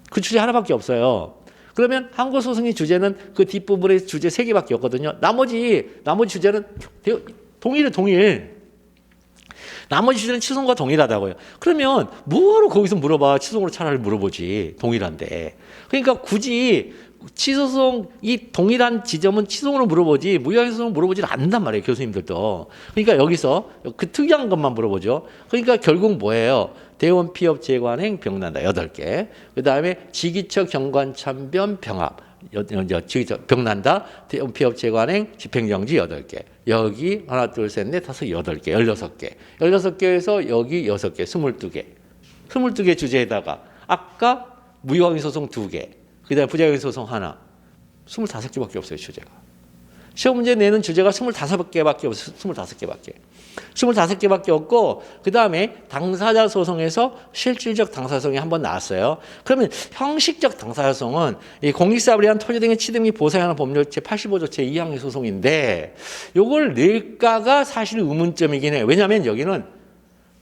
그 주제 하나밖에 없어요. 그러면 항고 소송의 주제는 그 뒷부분의 주제 세 개밖에 없거든요. 나머지 주제는 동일. 나머지 주제는 취소가 동일하다고요. 그러면 뭐하러 거기서 물어봐? 취소로 차라리 물어보지. 동일한데. 그러니까 굳이 취소송 이 동일한 지점은 취소로 물어보지 무효 소송을 물어보지 않는단 말이에요. 교수님들도. 그러니까 여기서 그 특이한 것만 물어보죠. 그러니까 결국 뭐예요? 대원 피협 재관행 병난다 8개. 그 다음에 지기처 경관 참변 병합 병난다 대원 피협 재관행 집행정지 8개. 여기 하나 둘 셋 넷 다섯 8개 16개. 16개에서 여기 6개 22개. 22개 주제에다가 아까 무효 확인 소송 2개. 그 다음에 부작위 소송 하나. 25개밖에 없어요, 주제가. 시험 문제 내는 주제가 25개밖에 없어요. 25개밖에 없고, 그 다음에 당사자 소송에서 실질적 당사자 소송이 한번 나왔어요. 그러면 형식적 당사자 소송은 이 공익사업을 위한 토지 등의 취득 및 보상에 관한 법률 제85조 제2항의 소송인데, 요걸 낼까가 사실 의문점이긴 해요. 왜냐하면 여기는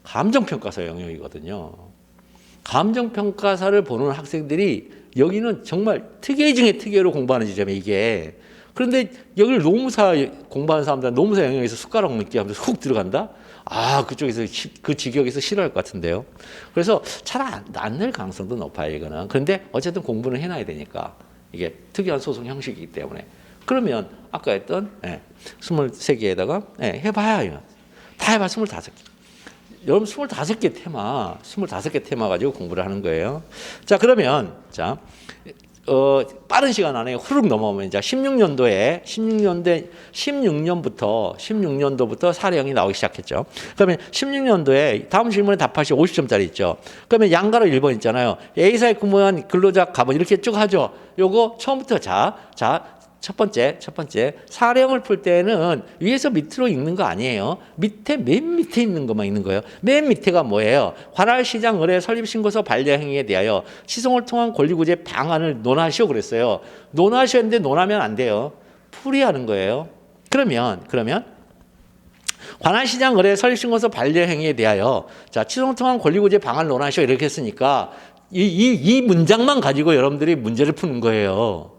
감정평가사 영역이거든요. 감정평가사를 보는 학생들이 여기는 정말 특혜 중에 특혜로 공부하는 지점이 이게. 그런데 여기를 노무사 공부하는 사람들은 노무사 영역에서 숟가락 넣기 하면서 훅 들어간다? 아, 그쪽에서 그 직역에서 싫어할 것 같은데요. 그래서 잘 안 낼 가능성도 높아요, 이거는. 그런데 어쨌든 공부는 해놔야 되니까. 이게 특이한 소송 형식이기 때문에. 그러면 아까 했던 23개에다가 해봐야 이거. 다 해봐 25개. 여러분 25개 테마 가지고 공부를 하는 거예요. 자, 그러면 빠른 시간 안에 후루룩 넘어오면 이제 16년도부터 사례형이 나오기 시작했죠. 그러면 16년도에 다음 질문에 답하시 50점짜리 있죠. 그러면 양가로 1번 있잖아요. A사에 근무한 근로자 가본 이렇게 쭉 하죠. 요거 처음부터 첫 번째 사례형을 풀 때는 위에서 밑으로 읽는 거 아니에요. 맨 밑에 있는 것만 읽는 거예요. 맨 밑에가 뭐예요? 관할시장 의뢰 설립신고서 반려 행위에 대하여 시송을 통한 권리구제 방안을 논하시오 그랬어요. 논하시오 했는데 논하면 안 돼요. 풀이하는 거예요. 그러면 관할시장 의뢰 설립신고서 반려 행위에 대하여 시송을 통한 권리구제 방안을 논하시오 이렇게 했으니까 이 문장만 가지고 여러분들이 문제를 푸는 거예요.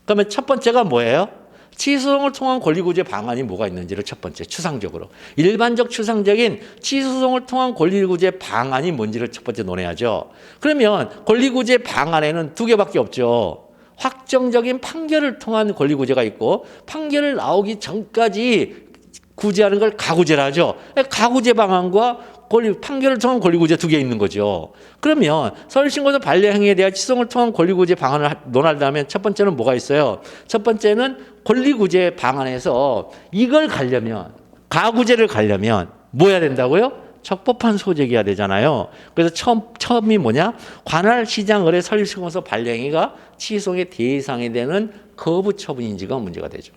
그러면 첫 번째가 뭐예요? 취소송을 통한 권리구제 방안이 뭐가 있는지를 첫 번째 추상적으로 일반적 추상적인 취소송을 통한 권리구제 방안이 뭔지를 첫 번째 논해야죠. 그러면 권리구제 방안에는 두 개밖에 없죠. 확정적인 판결을 통한 권리구제가 있고 판결을 나오기 전까지 구제하는 걸 가구제라 하죠. 가구제 방안과 판결을 통한 권리구제 두 개 있는 거죠. 그러면 서울신고서 반려 행위에 대한 취소를 통한 권리구제 방안을 논하려면 첫 번째는 뭐가 있어요? 첫 번째는 권리구제 방안에서 이걸 가려면 가구제를 가려면 뭐 해야 된다고요? 적법한 소재기가 되잖아요. 그래서 처음이 뭐냐? 관할시장 의뢰 설립신고서 반려 행위가 취소의 대상이 되는 거부처분인지가 문제가 되죠.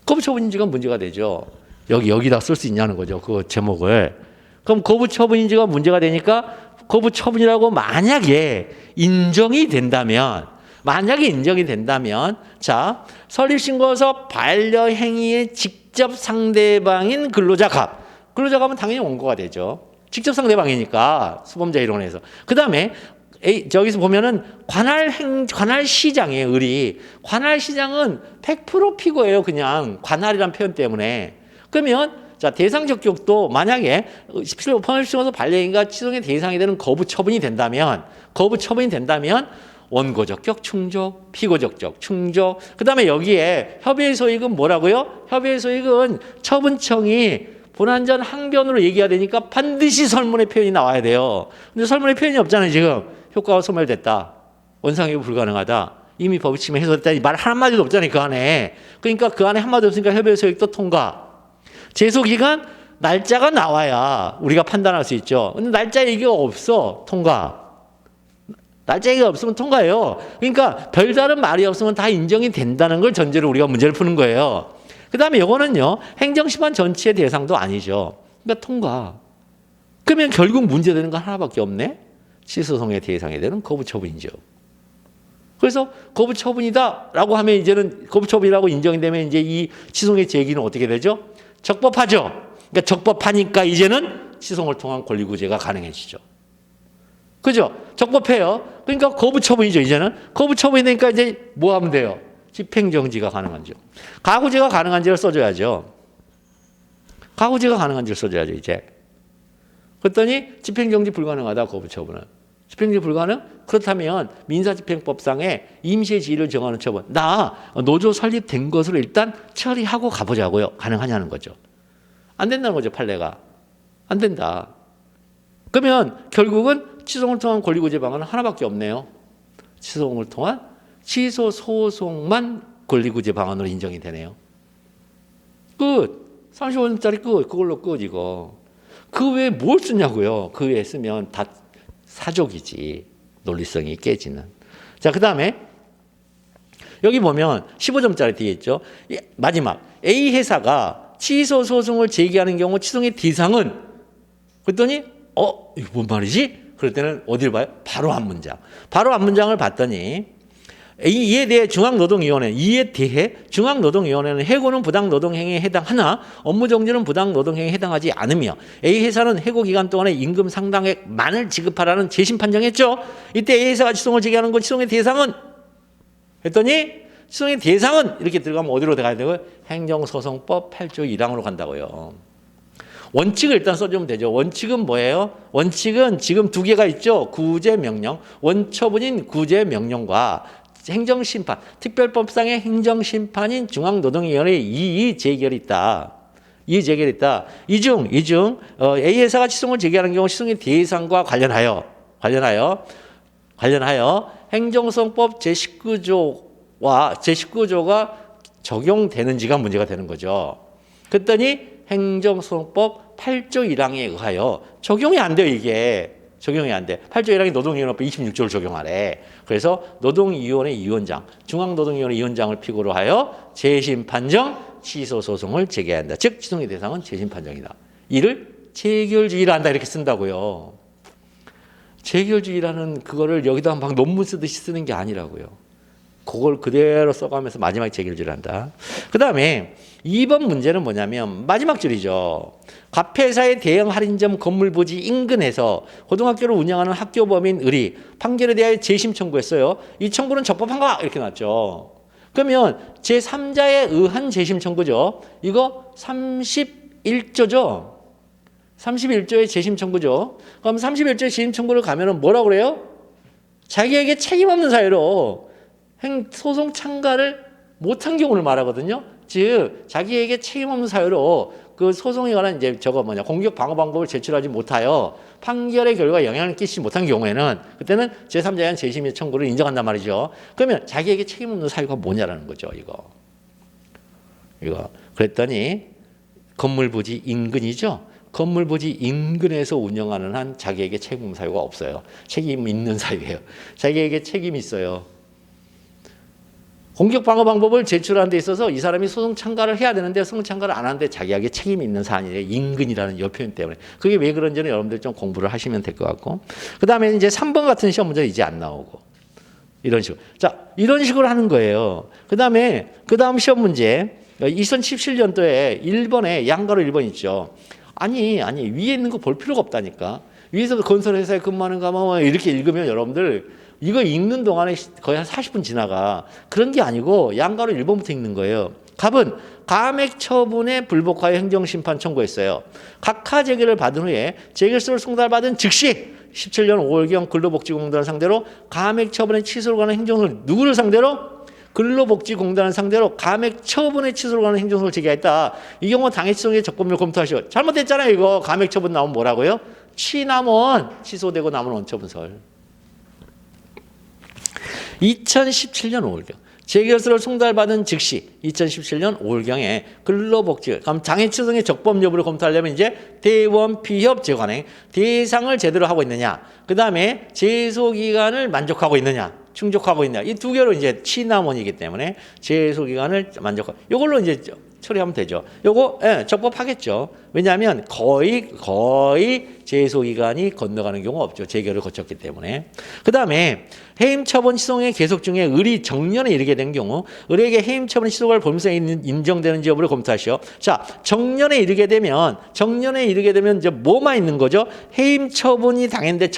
거부처분인지가 문제가 되죠. 여기다 쓸 수 있냐는 거죠. 그 제목을. 그럼 거부처분인지가 문제가 되니까 거부처분이라고 만약에 인정이 된다면 설립신고서 반려행위의 직접 상대방인 근로자갑은 당연히 원고가 되죠. 직접 상대방이니까 수범자 이론에서. 그 다음에 저기서 보면은 관할시장의 의리. 관할시장은 100% 피고예요. 그냥 관할이란 표현 때문에. 그러면 대상 적격도 만약에 설립신고서 반려행위가 취소의 대상이 되는 거부처분이 된다면 원고 적격 충족, 피고 적격 충족. 그다음에 여기에 협의의 소익은 뭐라고요? 협의의 소익은 처분청이 본안전 항변으로 얘기해야 되니까 반드시 설문의 표현이 나와야 돼요. 근데 설문의 표현이 없잖아요, 지금. 효과가 소멸됐다. 원상회부 불가능하다. 이미 법치면 해소됐다니 말 한마디도 없잖아요. 그 안에. 그러니까 그 안에 한마디 없으니까 협의 소액도 통과. 제소기간 날짜가 나와야 우리가 판단할 수 있죠. 근데 날짜 얘기가 없어. 통과. 날짜 얘기가 없으면 통과해요. 그러니까 별다른 말이 없으면 다 인정이 된다는 걸 전제로 우리가 문제를 푸는 거예요. 그 다음에 이거는요. 행정심판 전체의 대상도 아니죠. 그러니까 통과. 그러면 결국 문제되는 건 하나밖에 없네. 취소소송의 대상이 되는 거부처분이죠. 그래서 거부처분이다라고 하면 이제는 거부처분이라고 인정이 되면 이제 이 취소의 제기는 어떻게 되죠? 적법하죠. 그러니까 적법하니까 이제는 취소를 통한 권리구제가 가능해지죠. 그죠? 적법해요. 그러니까 거부처분이죠. 이제는 거부처분이 되니까 이제 뭐 하면 돼요? 집행정지가 가능하죠. 가구제가 가능한지를 써줘야죠. 가구제가 가능한지를 써줘야죠. 이제. 그랬더니 집행정지 불가능하다. 거부처분은. 집행정지 불가능? 그렇다면 민사집행법상의 임시의 지위를 정하는 처분. 나 노조 설립된 것으로 일단 처리하고 가보자고요. 가능하냐는 거죠. 안 된다는 거죠. 판례가. 안 된다. 그러면 결국은 취소를 통한 권리구제 방안은 하나밖에 없네요. 취소를 통한 취소 소송만 권리구제 방안으로 인정이 되네요. 끝. 35년짜리 끝. 그걸로 끝 이거. 그 외에 뭘 쓰냐고요. 그 외에 쓰면 다 사족이지. 논리성이 깨지는. 자, 그 다음에 여기 보면 15점짜리 뒤에 있죠. 마지막 A 회사가 취소 소송을 제기하는 경우 취소의 대상은 그랬더니 이거 뭔 말이지? 그럴 때는 어디를 봐요? 바로 앞문장. 바로 앞문장을 봤더니 이에 대해 중앙노동위원회는 해고는 부당노동행위에 해당하나 업무정지는 부당노동행위에 해당하지 않으며 A 회사는 해고 기간 동안에 임금 상당액만을 지급하라는 재심 판정했죠. 이때 A 회사가 취소를 제기하는 건 취소의 대상은 했더니 취소의 대상은 이렇게 들어가면 어디로 가야 되고요? 행정소송법 8조 1항으로 간다고요. 원칙을 일단 써주면 되죠. 원칙은 뭐예요? 원칙은 지금 두 개가 있죠. 구제명령, 원처분인 구제명령과 행정심판, 특별법상의 행정심판인 중앙노동위원회의 이의 재결이 있다. 이의 재결이 있다. 이중 A 회사가 취소를 제기하는 경우 취소의 대상과 관련하여 행정소송법 제19조가 적용되는지가 문제가 되는 거죠. 그랬더니 행정소송법 8조 1항에 의하여 적용이 안 돼요. 이게. 적용이 안 돼. 8조 1항이 노동위원회법 26조를 적용하래. 그래서 노동위원회 위원장, 중앙노동위원회 위원장을 피고로 하여 재심 판정 취소소송을 제기한다. 즉 취소의 대상은 재심 판정이다. 이를 재결주의라 한다 이렇게 쓴다고요. 재결주의라는 그거를 여기다 막 논문 쓰듯이 쓰는 게 아니라고요. 그걸 그대로 써가면서 마지막에 재결주의를 한다. 그 다음에 2번 문제는 뭐냐면 마지막 줄이죠. 갑회사의 대형 할인점 건물 부지 인근에서 고등학교를 운영하는 학교법인 을이 판결에 대하여 재심 청구했어요. 이 청구는 적법한가? 이렇게 나왔죠. 그러면 제3자에 의한 재심 청구죠. 이거 31조죠. 31조의 재심 청구죠. 그럼 31조의 재심 청구를 가면은 뭐라고 그래요? 자기에게 책임 없는 사유로 소송 참가를 못한 경우를 말하거든요. 즉 자기에게 책임 없는 사유로 그 소송에 관한 이제 공격 방어 방법을 제출하지 못하여 판결의 결과에 영향을 끼치지 못한 경우에는 그때는 제3자에 대한 재심 청구를 인정한단 말이죠. 그러면 자기에게 책임 없는 사유가 뭐냐라는 거죠. 이거 그랬더니 건물 부지 인근이죠. 건물 부지 인근에서 운영하는 한 자기에게 책임 없는 사유가 없어요. 책임 있는 사유예요. 자기에게 책임이 있어요. 공격 방어 방법을 제출하는 데 있어서 이 사람이 소송 참가를 해야 되는데 소송 참가를 안 하는데 자기에게 책임이 있는 사안이에요. 인근이라는 여 표현 때문에. 그게 왜 그런지는 여러분들 좀 공부를 하시면 될 것 같고. 그 다음에 이제 3번 같은 시험 문제는 이제 안 나오고. 이런 식으로. 자, 이런 식으로 하는 거예요. 그 다음 시험 문제. 2017년도에 1번에 양가로 1번 있죠. 아니, 위에 있는 거 볼 필요가 없다니까. 위에서도 건설회사에 근무하는가 뭐 이렇게 읽으면 여러분들 이거 읽는 동안에 거의 한 40분 지나가. 그런 게 아니고 양가로 1번부터 읽는 거예요. 갑은 가맥 처분에 불복하여 행정심판 청구했어요. 각하 재결을 받은 후에 재결서를 송달받은 즉시 17년 5월경 근로복지공단을 상대로 가맥 처분의 취소를 관한 행정소송을 누구를 상대로? 근로복지공단을 상대로 가맥 처분의 취소를 관한 행정소송을 제기했다. 이 경우 당해 취소의 적법률 검토하시오. 잘못됐잖아요. 이거 가맥 처분 나오면 뭐라고요? 취소되고 남은 원처분설. 2017년 5월경 재결서를 송달받은 즉시 2017년 5월경에 근로복지 그럼 장애치성의 적법 여부를 검토하려면 이제 대원 피협 재관행 대상을 제대로 하고 있느냐 그 다음에 제소기간을 만족하고 있느냐 충족하고 있느냐 이 두 개로 이제 취남원이기 때문에 제소기간을 만족하고 이걸로 이제 처리하면 되죠. 요거 적법하겠죠. 왜냐하면 거의 제소기간이 건너가는 경우가 없죠. 재결을 거쳤기 때문에. 그 다음에 해임 처분 시송의 계속 중에 을이 정년에 이르게 된 경우 을에게 해임 처분 시송할 범죄가 인정되는지 여부를 검토하시오. 자, 정년에 이르게 되면 이제 뭐만 있는 거죠? 해임 처분이 당했는데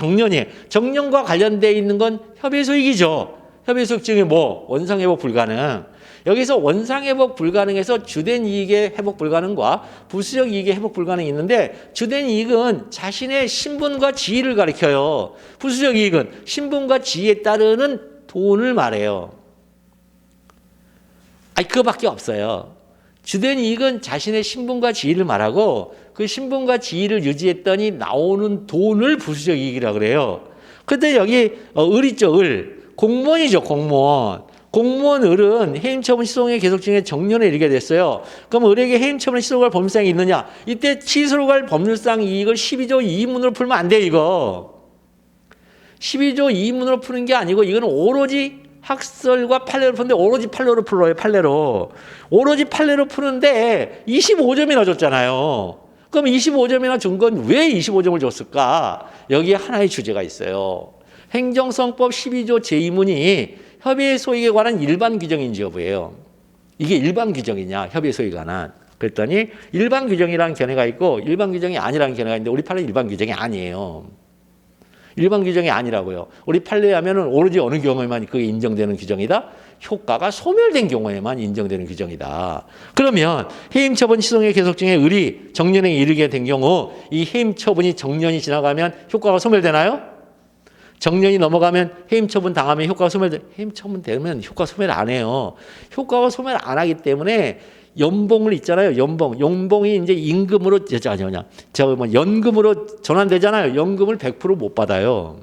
정년과 관련돼 있는 건 협의소이익이죠. 협의소이익 중에 뭐 원상회복 불가능. 여기서 원상회복 불가능해서 주된 이익의 회복 불가능과 부수적 이익의 회복 불가능이 있는데 주된 이익은 자신의 신분과 지위를 가리켜요. 부수적 이익은 신분과 지위에 따르는 돈을 말해요. 그거밖에 없어요. 주된 이익은 자신의 신분과 지위를 말하고 그 신분과 지위를 유지했더니 나오는 돈을 부수적 이익이라고 그래요. 근데 여기 을 있죠, 을. 공무원이죠, 공무원. 공무원 을은 해임처분 시송의 계속 중에 정년에 이르게 됐어요. 그럼 을에게 해임처분 시송을 할 법률사항이 있느냐? 이때 취소를 할 법률사항 이익을 12조 2인문으로 풀면 안 돼, 이거. 12조 2인문으로 푸는 게 아니고 이거는 오로지 학설과 판례로 푸는데 오로지 판례로 풀어요, 판례로. 오로지 판례로 푸는데 25점이나 줬잖아요. 그럼 25점이나 준 건 왜 25점을 줬을까? 여기에 하나의 주제가 있어요. 행정성법 12조 제2문이 협의의 소익에 관한 일반 규정인지 여부예요. 이게 일반 규정이냐, 협의의 소익에 관한. 그랬더니 일반 규정이라는 견해가 있고 일반 규정이 아니라는 견해가 있는데 우리 판례는 일반 규정이 아니에요. 일반 규정이 아니라고요. 우리 판례에 하면은 오로지 어느 경우에만 그게 인정되는 규정이다? 효과가 소멸된 경우에만 인정되는 규정이다. 그러면 해임 처분 시송의 계속 중에 을이 정년에 이르게 된 경우 이 해임 처분이 정년이 지나가면 효과가 소멸되나요? 정년이 넘어가면 해임 처분 당하면 효과가 해임 처분 되면 효과 소멸 안 해요. 효과가 소멸 안 하기 때문에 연봉을 있잖아요. 연봉이 이제 임금으로 연금으로 전환되잖아요. 연금을 100% 못 받아요.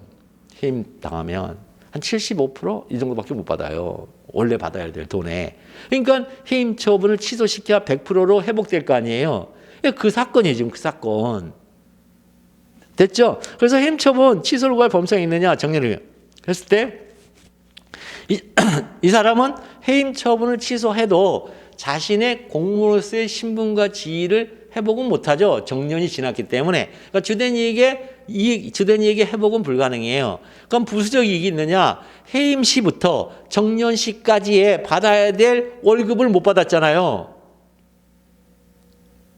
해임 당하면 한 75%이 정도밖에 못 받아요. 원래 받아야 될 돈에. 그러니까 해임 처분을 취소시켜야 100%로 회복될 거 아니에요. 그 사건이에요, 지금 그 사건. 됐죠? 그래서 해임 처분 취소를 구할 범죄가 있느냐, 정년을. 그랬을 때, 이 사람은 해임 처분을 취소해도 자신의 공무원으로서의 신분과 지위를 회복은 못하죠. 정년이 지났기 때문에. 그러니까 주된 이익의 회복은 불가능해요. 그럼 부수적 이익이 있느냐? 해임 시부터 정년 시까지에 받아야 될 월급을 못 받았잖아요.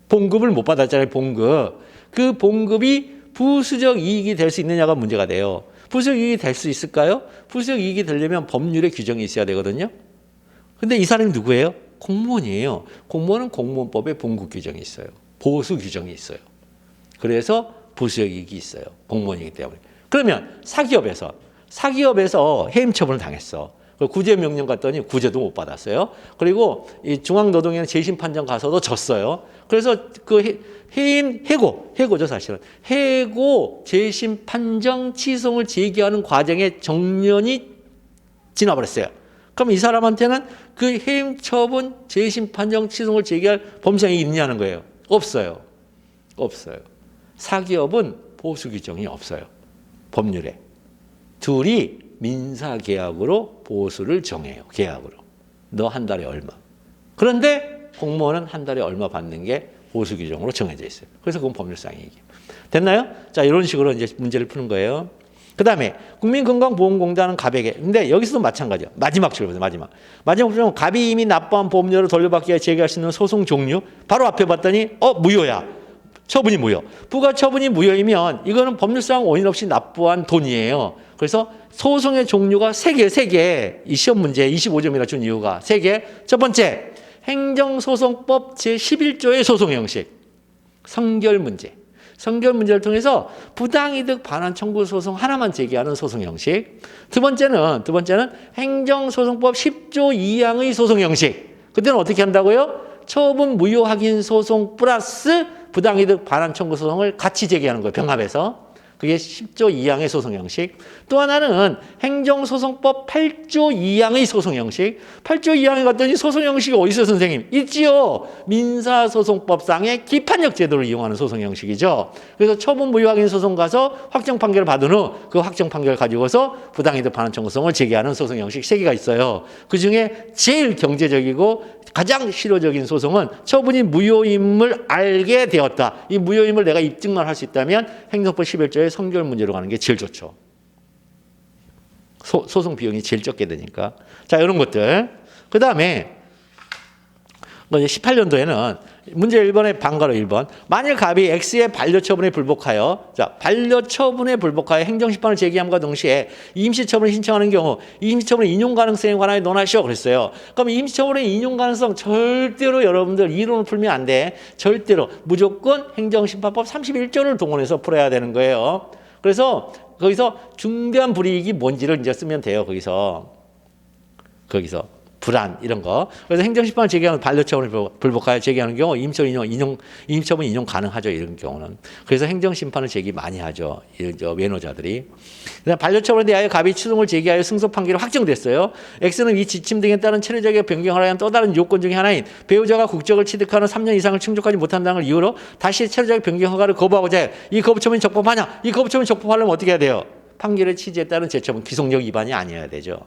봉급을 못 받았잖아요. 봉급. 그 봉급이 부수적 이익이 될 수 있느냐가 문제가 돼요. 부수적 이익이 될 수 있을까요? 부수적 이익이 되려면 법률에 규정이 있어야 되거든요. 근데 이 사람이 누구예요? 공무원이에요. 공무원은 공무원법에 봉급 규정이 있어요. 보수 규정이 있어요. 그래서 부수적 이익이 있어요. 공무원이기 때문에. 그러면 사기업에서 해임 처분을 당했어. 구제 명령 갔더니 구제도 못 받았어요. 그리고 이 중앙노동위원 재심 판정 가서도 졌어요. 그래서 그 해고죠 사실은. 해고 재심 판정 취소를 제기하는 과정에 정년이 지나버렸어요. 그럼 이 사람한테는 그 해임 처분 재심 판정 취소를 제기할 범죄이 있느냐는 거예요. 없어요. 사기업은 보수 규정이 없어요. 법률에. 둘이 민사계약으로 보수를 정해요. 계약으로. 너 한 달에 얼마. 그런데 공무원은 한 달에 얼마 받는 게 보수 규정으로 정해져 있어요. 그래서 그건 법률상이에요. 됐나요? 자, 이런 식으로 이제 문제를 푸는 거예요. 그 다음에 국민건강보험공단은 갑에게. 근데 여기서도 마찬가지야. 마지막 줄보세요. 마지막 줄은 갑이 이미 납부한 보험료를 돌려받기 위해 제기할 수 있는 소송 종류. 바로 앞에 봤더니 무효야. 처분이 무효. 부가 처분이 무효이면 이거는 법률상 원인 없이 납부한 돈이에요. 그래서 소송의 종류가 3개. 이 시험 문제 25점이나 준 이유가 3개. 첫 번째, 행정소송법 제11조의 소송 형식. 성결 문제를 통해서 부당이득 반환 청구 소송 하나만 제기하는 소송 형식. 두 번째는 행정소송법 10조 2항의 소송 형식. 그때는 어떻게 한다고요? 처분 무효 확인 소송 플러스 부당이득 반환 청구 소송을 같이 제기하는 거예요. 병합해서. 그게 10조 2항의 소송 형식. 또 하나는 행정소송법 8조 2항의 소송 형식. 8조 2항에 갔더니 소송 형식이 어디 있어요, 선생님? 있지요. 민사소송법상의 기판력 제도를 이용하는 소송 형식이죠. 그래서 처분 무효확인 소송 가서 확정 판결을 받은 후 그 확정 판결을 가지고서 부당이득 반환 청구성을 제기하는 소송 형식 3개가 있어요. 그중에 제일 경제적이고 가장 실효적인 소송은 처분이 무효임을 알게 되었다. 이 무효임을 내가 입증만 할 수 있다면 행정법 11조의 성결 문제로 가는 게 제일 좋죠. 소송 비용이 제일 적게 되니까. 자, 이런 것들. 그 다음에 18년도에는 문제 1번의 방가로 1번. 만일 갑이 X의 반려처분에 불복하여, 자, 반려처분에 불복하여 행정심판을 제기함과 동시에 임시처분을 신청하는 경우 임시처분의 인용 가능성에 관하여 논하시오 그랬어요. 그럼 임시처분의 인용 가능성 절대로 여러분들 이론을 풀면 안 돼. 절대로 무조건 행정심판법 31조를 동원해서 풀어야 되는 거예요. 그래서 거기서 중대한 불이익이 뭔지를 이제 쓰면 돼요. 거기서 불안 이런 거. 그래서 행정심판을 제기하는 반려처분을 불복하여 제기하는 경우 임시처분 인용 가능하죠. 이런 경우는. 그래서 행정심판을 제기 많이 하죠. 외노자들이. 그다음 반려처분에 대하여 갑이 추동을 제기하여 승소 판결이 확정됐어요. X는 이 지침 등에 따른 체류자격 변경을 하여 또 다른 요건 중에 하나인 배우자가 국적을 취득하는 3년 이상을 충족하지 못한다는 걸 이유로 다시 체류자격 변경 허가를 거부하고자 해요. 이 거부처분이 적법하냐? 이 거부처분이 적법하려면 어떻게 해야 돼요? 판결의 취지에 따른 재처분 기속력 위반이 아니어야 되죠.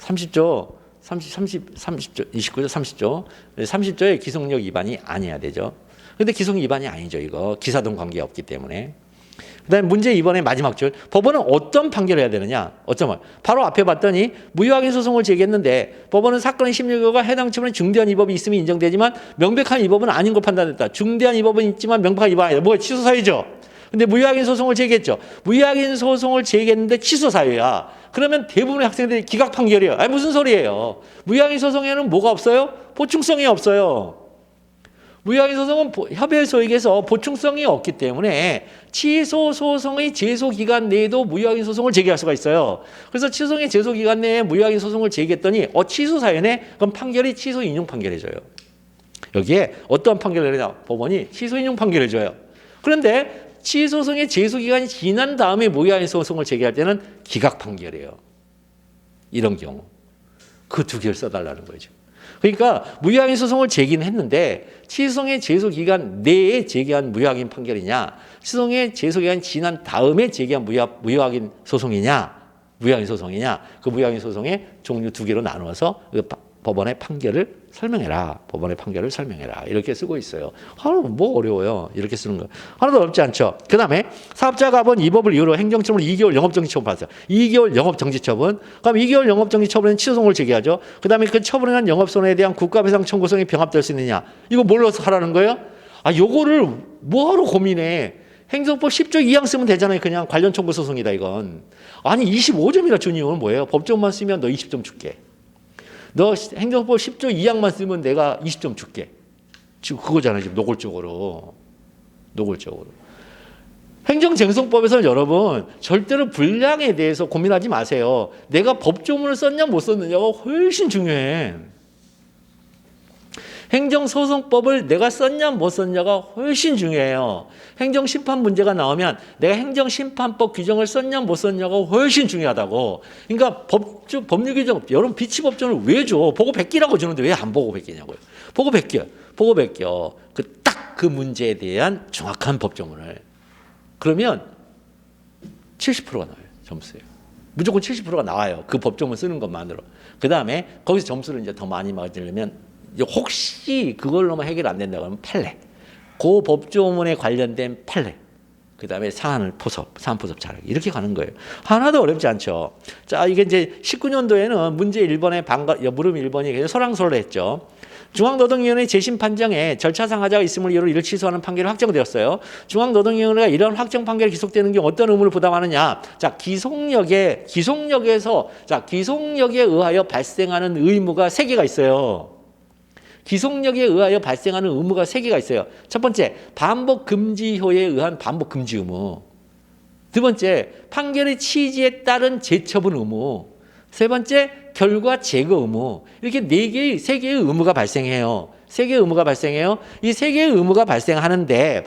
29조, 30조, 30조. 30조의 기속력 위반이 아니어야 되죠. 근데 기속력 위반이 아니죠, 이거. 기사동 관계 없기 때문에. 그 다음에 문제 2번의 마지막 줄. 법원은 어떤 판결을 해야 되느냐? 바로 앞에 봤더니 무효확인 소송을 제기했는데 법원은 사건의 심리가 해당 처분에 중대한 위법이 있음이 인정되지만 명백한 위법은 아닌 걸 판단했다. 중대한 위법은 있지만 명백한 위법은 아니다. 뭐가 취소 사유죠? 근데 무효확인 소송을 제기했죠. 무효확인 소송을 제기했는데 취소 사유야. 그러면 대부분의 학생들이 기각 판결이에요. 아니 무슨 소리예요. 무효확인 소송에는 뭐가 없어요? 보충성이 없어요. 무효확인 소송은 협의 소익에서 보충성이 없기 때문에 취소 소송의 제소 기간 내에도 무효확인 소송을 제기할 수가 있어요. 그래서 취소의 제소 기간 내에 무효확인 소송을 제기했더니 취소 사유네? 그럼 판결이 취소 인용 판결해줘요. 여기에 어떠한 판결을 내냐? 법원이 취소 인용 판결해줘요. 그런데 취소소송의 제소기간이 지난 다음에 무효확인 소송을 제기할 때는 기각 판결이에요. 이런 경우. 그 두 개를 써달라는 거죠. 그러니까 무효확인 소송을 제기는 했는데 취소송의 제소기간 내에 제기한 무효확인 판결이냐 취소송의 제소기간이 지난 다음에 제기한 무효확인 소송이냐 무효확인 소송이냐 그 무효확인 소송의 종류 두 개로 나누어서 법원의 판결을 설명해라. 법원의 판결을 설명해라. 이렇게 쓰고 있어요. 뭐 어려워요. 이렇게 쓰는 거. 하나도 어렵지 않죠. 그 다음에 사업자가 본 이 법을 이유로 행정처분을 2개월 영업정지 처분 받았어요. 2개월 영업정지 처분. 그럼 2개월 영업정지 처분은 취소송을 제기하죠. 그 다음에 그 처분에 한 영업손해에 대한 국가배상 청구성이 병합될 수 있느냐. 이거 뭘로 하라는 거예요? 요거를 뭐하러 고민해. 행정법 10조 2항 쓰면 되잖아요. 그냥 관련 청구 소송이다 이건. 아니 25점이나 준 이유는 뭐예요? 법조문만 쓰면 너 20점 줄게. 너 행정법 10조 2항만 쓰면 내가 20점 줄게. 지금 그거잖아요. 지금 노골적으로. 행정쟁송법에서는 여러분 절대로 분량에 대해서 고민하지 마세요. 내가 법조문을 썼냐 못 썼느냐가 훨씬 중요해. 행정소송법을 내가 썼냐 못 썼냐가 훨씬 중요해요. 행정심판 문제가 나오면 내가 행정심판법 규정을 썼냐 못 썼냐가 훨씬 중요하다고. 그러니까 법률 규정, 여러분 비치법전을 왜 줘? 보고 베끼라고 주는데 왜 안 보고 베끼냐고요. 보고 베껴. 딱 그 문제에 대한 정확한 법조문을. 그러면 70%가 나와요. 점수예요. 무조건 70%가 나와요. 그 법조문 쓰는 것만으로. 그 다음에 거기서 점수를 이제 더 많이 맞으려면 혹시 그걸로만 해결 안 된다고 하면 판례. 그 법조문에 관련된 판례. 그 다음에 사안 포섭 잘하기. 이렇게 가는 거예요. 하나도 어렵지 않죠. 자, 이게 이제 19년도에는 문제 1번에 물음 1번이 설왕설래 했죠. 중앙노동위원회 재심 판정에 절차상 하자가 있음을 이유로 이를 취소하는 판결이 확정되었어요. 중앙노동위원회가 이런 확정 판결이 기속되는 경우 어떤 의무를 부담하느냐? 자, 기속력에 의하여 발생하는 의무가 3개가 있어요. 기속력에 의하여 발생하는 의무가 3개가 있어요. 첫 번째, 반복 금지효에 의한 반복 금지 의무. 두 번째, 판결의 취지에 따른 재처분 의무. 세 번째, 결과 제거 의무. 이렇게 3개의 의무가 발생해요. 세 개의 의무가 발생해요. 이 세 개의 의무가 발생하는데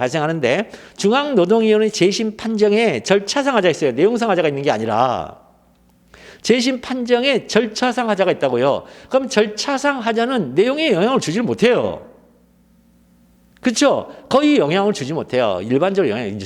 중앙노동위원회 재심 판정에 절차상 하자가 있어요. 내용상 하자가 있는 게 아니라 재심 판정에 절차상 하자가 있다고요. 그럼 절차상 하자는 내용에 영향을 주지 못해요. 그렇죠? 거의 영향을 주지 못해요. 일반적으로 영향을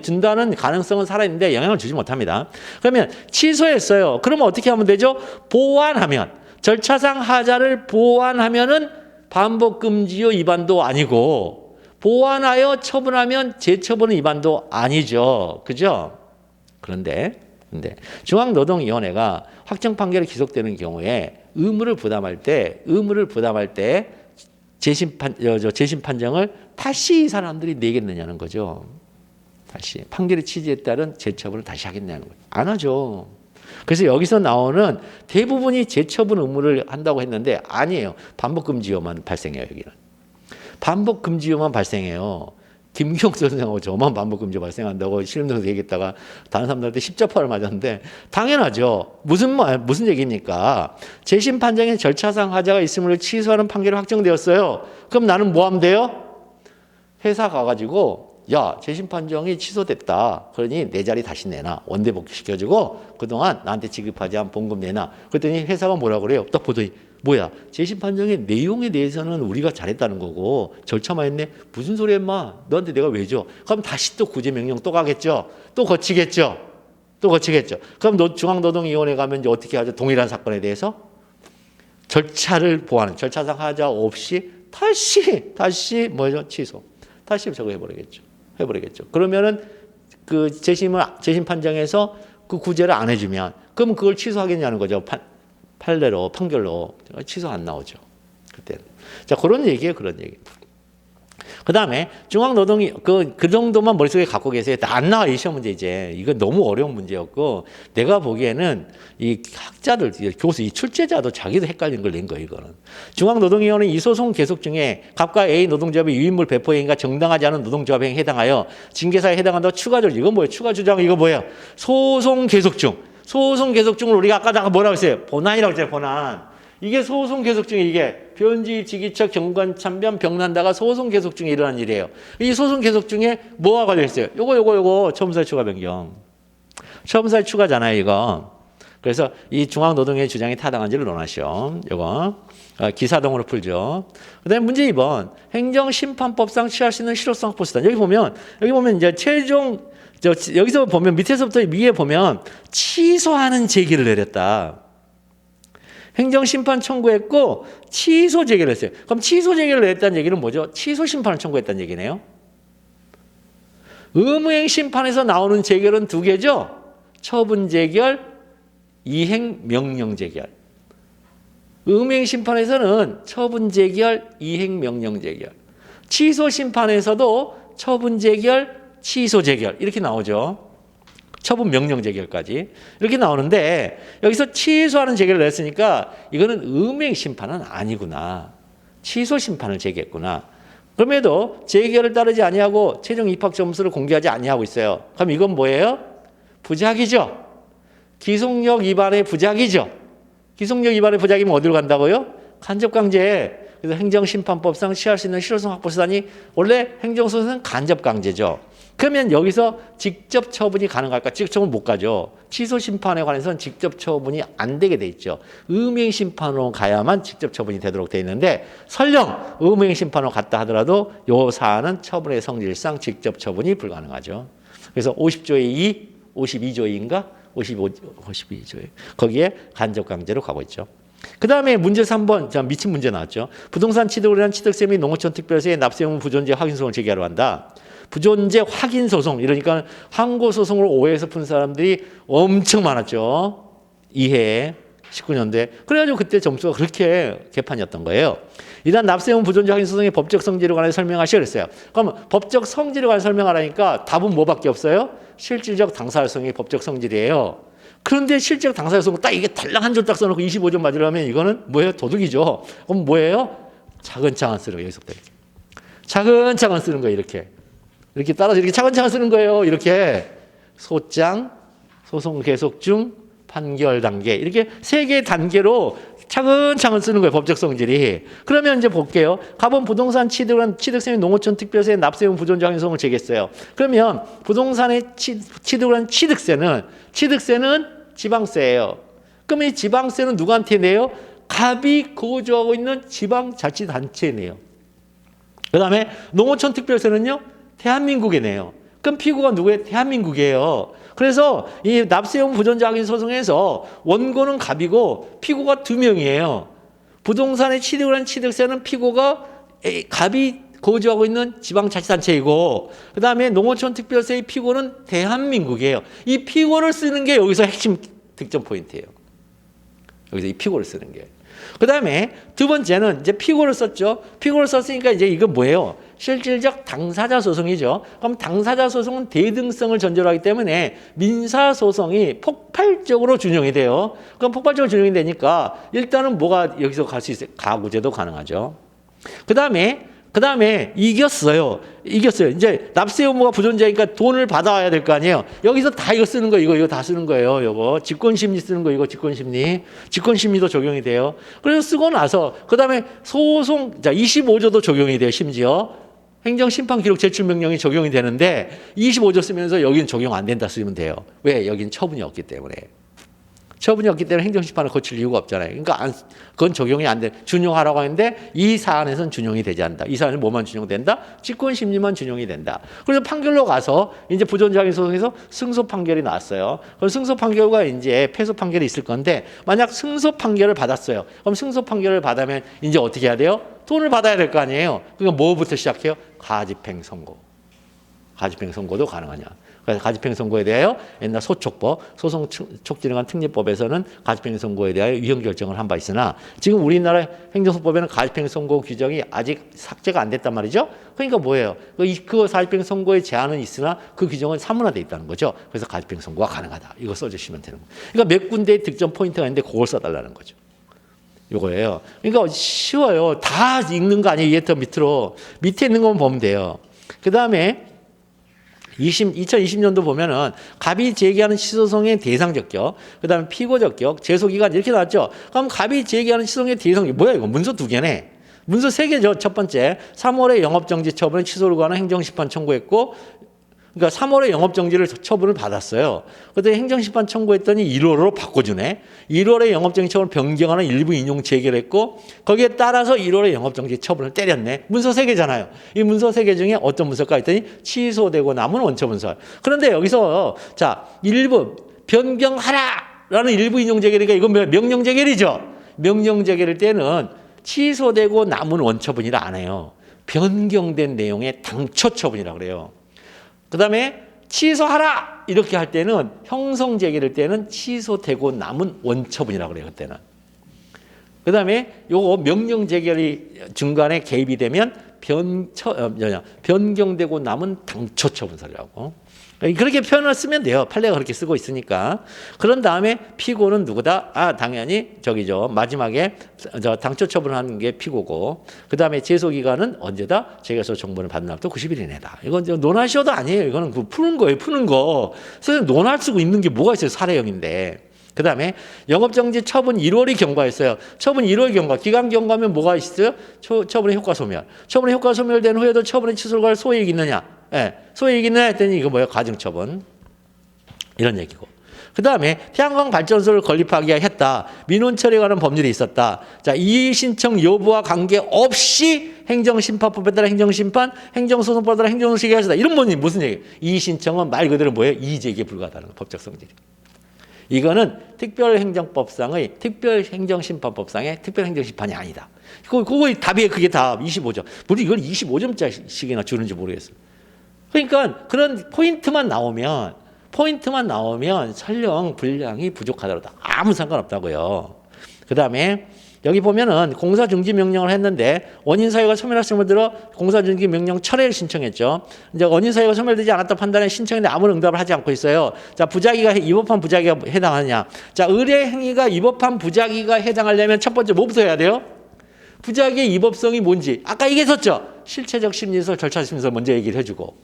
준다는 가능성은 살아있는데 영향을 주지 못합니다. 그러면 취소했어요. 그러면 어떻게 하면 되죠? 보완하면 절차상 하자를 보완하면은 반복 금지요 위반도 아니고 보완하여 처분하면 재처분 위반도 아니죠. 그죠? 그런데 중앙노동위원회가 확정 판결이 기속되는 경우에 의무를 부담할 때 재심 판정을 다시 이 사람들이 내겠느냐는 거죠. 다시 판결의 취지에 따른 재처분을 다시 하겠냐는 거죠. 안 하죠. 그래서 여기서 나오는 대부분이 재처분 의무를 한다고 했는데 아니에요. 반복금지요만 발생해요. 여기는 반복금지요만 발생해요. 김기용 선생하고 저만 반복금지 발생한다고 신림동에서 얘기했다가 다른 사람들한테 십자파를 맞았는데 당연하죠. 무슨 얘기입니까? 재심 판정에 절차상 하자가 있음으로 취소하는 판결이 확정되었어요. 그럼 나는 뭐 하면 돼요? 회사 가가지고 야 재심 판정이 취소됐다. 그러니 내 자리 다시 내놔. 원대 복귀시켜주고 그동안 나한테 지급하지 않은 봉급 내놔. 그랬더니 회사가 뭐라 그래요? 딱 보더니 뭐야 재심 판정의 내용에 대해서는 우리가 잘했다는 거고 절차만 했네. 무슨 소리야 인마. 너한테 내가 왜 줘. 그럼 다시 또 구제 명령 또 가겠죠. 또 거치겠죠. 그럼 중앙노동위원회 가면 이제 어떻게 하죠? 동일한 사건에 대해서 절차를 보완하는 절차상 하자 없이 다시 뭐죠? 취소. 다시 저거 해버리겠죠. 그러면은 그 재심 판정에서 그 구제를 안 해주면 그럼 그걸 취소하겠냐는 거죠. 판결로 취소 안 나오죠. 그때는. 자, 그런 얘기예요. 그 다음에 중앙노동위 그 정도만 머릿속에 갖고 계세요. 안 나와 이 시험 문제 이제. 이거 너무 어려운 문제였고 내가 보기에는 이 학자들 교수 이 출제자도 자기도 헷갈린 걸 낸 거예요. 이거는. 중앙노동위원회 이 소송 계속 중에 갑과 A 노동조합의 유인물 배포 행위가 정당하지 않은 노동조합 행위에 해당하여 징계사에 해당한다고 추가적으로 이건 뭐예요? 추가 주장 이거 뭐예요? 소송 계속 중을 우리가 아까 뭐라고 했어요? 본안이라고 했잖아요. 본안. 이게 소송 계속 중에 이게 변지, 지기척, 경관, 참변, 병난다가 소송 계속 중에 일어난 일이에요. 이 소송 계속 중에 뭐가 걸려 있어요? 요거 처분사유 추가 변경. 처분사유 추가잖아요, 이거. 그래서 이 중앙노동위의 주장이 타당한지를 논하시오. 요거 기사동으로 풀죠. 그다음에 문제 2번 행정심판법상 취할 수 있는 실효성 확보수단. 여기 보면 이제 최종 여기서 보면 밑에서부터 위에 보면 취소하는 제기를 내렸다. 행정심판 청구했고 취소 제기를 했어요. 그럼 취소 제기를 냈다는 얘기는 뭐죠? 취소 심판을 청구했다는 얘기네요. 의무행 심판에서 나오는 재결은 두 개죠. 처분 재결, 이행 명령 재결. 의무행 심판에서는 처분 재결, 이행 명령 재결. 취소 심판에서도 처분 재결, 취소 재결 이렇게 나오죠. 처분 명령 재결까지 이렇게 나오는데 여기서 취소하는 재결을 냈으니까 이거는 의무행 심판은 아니구나. 취소 심판을 제기했구나. 그럼에도 재결을 따르지 아니하고 최종 입학 점수를 공개하지 아니하고 있어요. 그럼 이건 뭐예요? 부작이죠. 기속력 위반의 부작이죠. 기속력 위반의 부작이면 어디로 간다고요? 간접강제. 그래서 행정심판법상 취할 수 있는 실효성 확보수단이 원래 행정소송은 간접강제죠. 그러면 여기서 직접 처분이 가능할까? 직접 처분 못 가죠. 취소 심판에 관해서는 직접 처분이 안 되게 돼 있죠. 의무행 심판으로 가야만 직접 처분이 되도록 돼 있는데 설령 의무행 심판으로 갔다 하더라도 이 사안은 처분의 성질상 직접 처분이 불가능하죠. 그래서 50조의 2, 52조의 2인가? 52조의 거기에 간접강제로 가고 있죠. 그 다음에 문제 3번, 자, 미친 문제 나왔죠. 부동산 취득을 위한 취득세 및 농어촌 특별세의 납세 의무 부존재 확인소송을 제기하러 한다. 부존재 확인 소송, 이러니까 항고 소송으로 오해해서 푼 사람들이 엄청 많았죠. 이해 19년대. 그래가지고 그때 점수가 그렇게 개판이었던 거예요. 일단 납세 의무 부존재 확인 소송의 법적 성질에 관해 설명하시오 그랬어요. 그럼 법적 성질에 관해 설명하라니까 답은 뭐밖에 없어요? 실질적 당사자성이 법적 성질이에요. 그런데 실제로 당사자성은 딱 이게 달랑 한 줄 딱 써놓고 25점 맞으려면 이거는 뭐예요? 도둑이죠. 그럼 뭐예요? 차근차근 쓰는 거예요. 여기서부터 이렇게. 차근차근 쓰는 거예요. 이렇게 따라서 이렇게 차근차근 쓰는 거예요. 이렇게 소장, 소송 계속 중, 판결 단계 이렇게 세 개의 단계로 차근차근 쓰는 거예요. 법적 성질이. 그러면 이제 볼게요. 가본 부동산 취득세는 농어촌 특별세 납세용 부존재 확인소송을 제기했어요. 그러면 부동산에 취득을 한 취득세는 지방세예요. 그럼 이 지방세는 누구한테 내요? 갑이 거주하고 있는 지방자치단체에 내요. 그 다음에 농어촌 특별세는요, 대한민국에 내요. 그럼 피고가 누구예요? 대한민국이에요. 그래서 이 납세용 부존재 확인 소송에서 원고는 갑이고 피고가 2명이에요. 부동산에 취득을 한 취득세는 피고가 갑이 거주하고 있는 지방자치단체이고, 그 다음에 농어촌 특별세의 피고는 대한민국이에요. 이 피고를 쓰는 게 여기서 핵심 득점 포인트예요. 여기서 이 피고를 쓰는 게. 그 다음에 두 번째는 이제 피고를 썼죠. 피고를 썼으니까 이제 이거 뭐예요? 실질적 당사자 소송이죠. 그럼 당사자 소송은 대등성을 전제로 하기 때문에 민사 소송이 폭발적으로 준용이 돼요. 그럼 폭발적으로 준용이 되니까 일단은 뭐가 여기서 갈 수 있어요? 가구제도 가능하죠. 그 다음에 이겼어요. 이제 납세 의무가 부존재니까 돈을 받아와야 될 거 아니에요. 여기서 다 이거 쓰는 거, 이거 다 쓰는 거예요. 이거 직권심리 쓰는 거, 이거 직권심리도 적용이 돼요. 그래서 쓰고 나서 그 다음에 소송, 자 25조도 적용이 돼요. 심지어 행정심판기록 제출명령이 적용이 되는데 25조 쓰면서 여기는 적용 안 된다 쓰면 돼요. 왜? 여기는 처분이 없기 때문에. 처분이 없기 때문에 행정심판을 거칠 이유가 없잖아요. 그러니까 그건 적용이 안 돼. 준용하라고 하는데 이 사안에서는 준용이 되지 않는다. 이 사안은 뭐만 준용된다? 직권심리만 준용이 된다. 그래서 판결로 가서 이제 부존재 확인 소송에서 승소 판결이 나왔어요. 그럼 승소 판결과 이제 패소 판결이 있을 건데 만약 승소 판결을 받았어요. 그럼 승소 판결을 받으면 이제 어떻게 해야 돼요? 돈을 받아야 될 거 아니에요. 그러니까 뭐부터 시작해요? 가집행 선고. 가집행 선고도 가능하냐? 그래서 가집행 선고에 대하여 옛날 소촉법, 소송 촉진에 관한 특례법에서는 가집행 선고에 대하여 위헌 결정을 한 바 있으나 지금 우리나라 행정소법에는 가집행 선고 규정이 아직 삭제가 안 됐단 말이죠. 그러니까 뭐예요? 그 가집행 선고의 제한은 있으나 그 규정은 사문화되어 있다는 거죠. 그래서 가집행 선고가 가능하다. 이거 써주시면 되는 거예요. 그러니까 몇 군데의 득점 포인트가 있는데 그걸 써달라는 거죠. 이거예요. 그러니까 쉬워요. 다 읽는 거 아니에요. 위에부터 밑으로. 밑에 있는 것만 보면 돼요. 그 다음에 2020년도 보면은 갑이 제기하는 시소송의 대상 적격, 그 다음에 피고 적격, 제소기간 이렇게 나왔죠. 그럼 갑이 제기하는 시소송의 대상이 뭐야 이거? 문서 2개네. 문서 3개죠. 첫 번째, 3월에 영업정지 처분에 취소를 구하는 행정심판 청구했고, 그러니까 3월에 영업정지를 처분을 받았어요. 그때 행정심판 청구했더니 1월로 바꿔주네. 1월에 영업정지 처분을 변경하는 일부 인용 제기를 했고 거기에 따라서 1월에 영업정지 처분을 때렸네. 문서 3개잖아요. 이 문서 3개 중에 어떤 문서가 있더니 취소되고 남은 원처문서. 그런데 여기서 자 일부 변경하라라는 일부 인용 제기니까 이건 명령 제기이죠. 명령 제기일 때는 취소되고 남은 원처분이라 안 해요. 변경된 내용의 당초 처분이라고 그래요. 그 다음에 취소하라 이렇게 할 때는 형성 제기를 때는 취소되고 남은 원처분이라고 그래요. 그때는. 그 다음에 요거 명령 제결이 중간에 개입이 되면 변경되고 남은 당초 처분서라고. 그렇게 표현을 쓰면 돼요. 판례가 그렇게 쓰고 있으니까. 그런 다음에 피고는 누구다? 당연히 마지막에 당초 처분하는 게 피고고, 그 다음에 제소기간은 언제다? 재결소 정보를 받는 날부터 90일 이내다. 이건 논하셔도 아니에요. 이거는 푸는 거예요. 푸는 거. 선생님 논할 수 있는 게 뭐가 있어요? 사례형인데. 그 다음에 영업정지 처분 1월이 경과했어요. 처분 1월 경과. 기간 경과하면 뭐가 있어요? 처분의 효과 소멸. 처분의 효과 소멸된 후에도 처분의 취소를 갈 소액이 있느냐? 예, 소액이 있느냐 했더니 이거 뭐예요? 가중처분. 이런 얘기고. 그 다음에 태양광 발전소를 건립하기 했다. 민원 처리에 관한 법률이 있었다. 자, 이의 신청 여부와 관계없이 행정심판법에 따라 행정심판, 행정소송법에 따라 행정소송 제기하시다. 이런 분이 무슨 얘기예요? 이의 신청은 말 그대로 뭐예요? 이의 제기에 불과하다는 거, 법적 성질이. 이거는 특별행정법상의 특별행정심판법상의 특별행정심판이 아니다. 그거 답이 그게 다 25점. 우리 이걸 25점짜리씩이나 주는지 모르겠어요. 그러니까 그런 포인트만 나오면 설령 분량이 부족하더라도 아무 상관없다고요. 그 다음에 여기 보면은 공사중지 명령을 했는데 원인사유가 소멸하심을 들어 공사중지 명령 철회를 신청했죠. 이제 원인사유가 소멸되지 않았다 판단해 신청인데 아무런 응답을 하지 않고 있어요. 자, 위법한 부작위가 해당하느냐? 자, 의뢰행위가 위법한 부작위가 해당하려면 첫 번째 뭐부터 해야 돼요? 부작위의 위법성이 뭔지 아까 얘기했었죠. 실체적 심리설, 절차적 심리설 먼저 얘기를 해주고,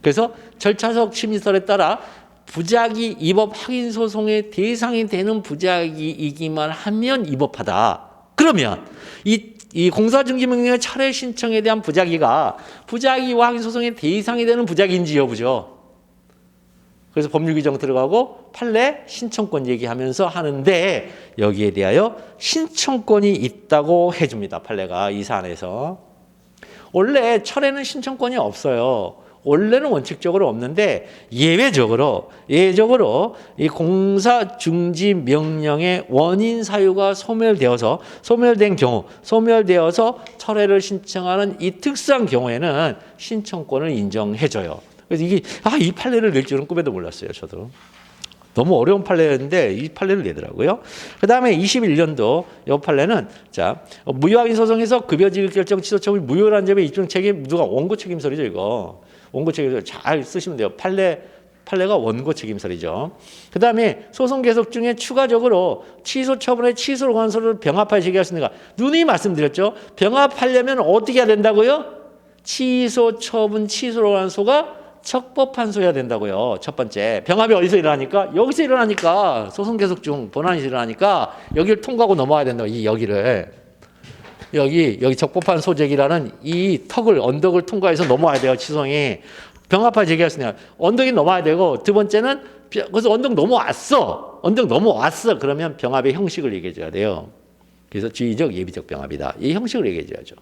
그래서 절차적 심리설에 따라 부작위 입법 확인 소송의 대상이 되는 부작위이기만 하면 입법하다. 그러면 이 공사중지명령의 철회 신청에 대한 부작위가 부작위와 확인 소송의 대상이 되는 부작위인지 여부죠. 그래서 법률 규정 들어가고 판례 신청권 얘기하면서 하는데 여기에 대하여 신청권이 있다고 해줍니다. 판례가 이 사안에서. 원래 철회는 신청권이 없어요. 원래는 원칙적으로 없는데 예외적으로 이 공사 중지 명령의 원인 사유가 소멸되어서 철회를 신청하는 이 특수한 경우에는 신청권을 인정해줘요. 그래서 이 판례를 낼 줄은 꿈에도 몰랐어요. 저도. 너무 어려운 판례였는데 이 판례를 내더라고요. 그 다음에 21년도 이 판례는 무효확인 소송에서 급여지급 결정 취소 처분이 무효라는 점에 입증 책임 원고 책임설이죠. 이거 원고 책임설 잘 쓰시면 돼요. 판례가 원고 책임설이죠. 그 다음에 소송 계속 중에 추가적으로 취소 처분의 취소로 관소를 병합하여 제기할 수 있는가? 누누이 말씀드렸죠. 병합하려면 어떻게 해야 된다고요? 취소 처분 취소로 관소가 적법한소해야 된다고요. 첫 번째. 병합이 어디서 일어나니까? 여기서 일어나니까. 소송 계속 중 본안이 일어나니까 여기를 통과하고 넘어가야 된다고. 여기를. 여기 적법한 소재기라는 이 언덕을 통과해서 넘어와야 돼요. 취소이. 병합하여 제기할 수 있는 언덕이 넘어야 되고 두 번째는 그래서 언덕 넘어왔어. 그러면 병합의 형식을 얘기해 줘야 돼요. 그래서 주의적 예비적 병합이다. 이 형식을 얘기해 줘야죠.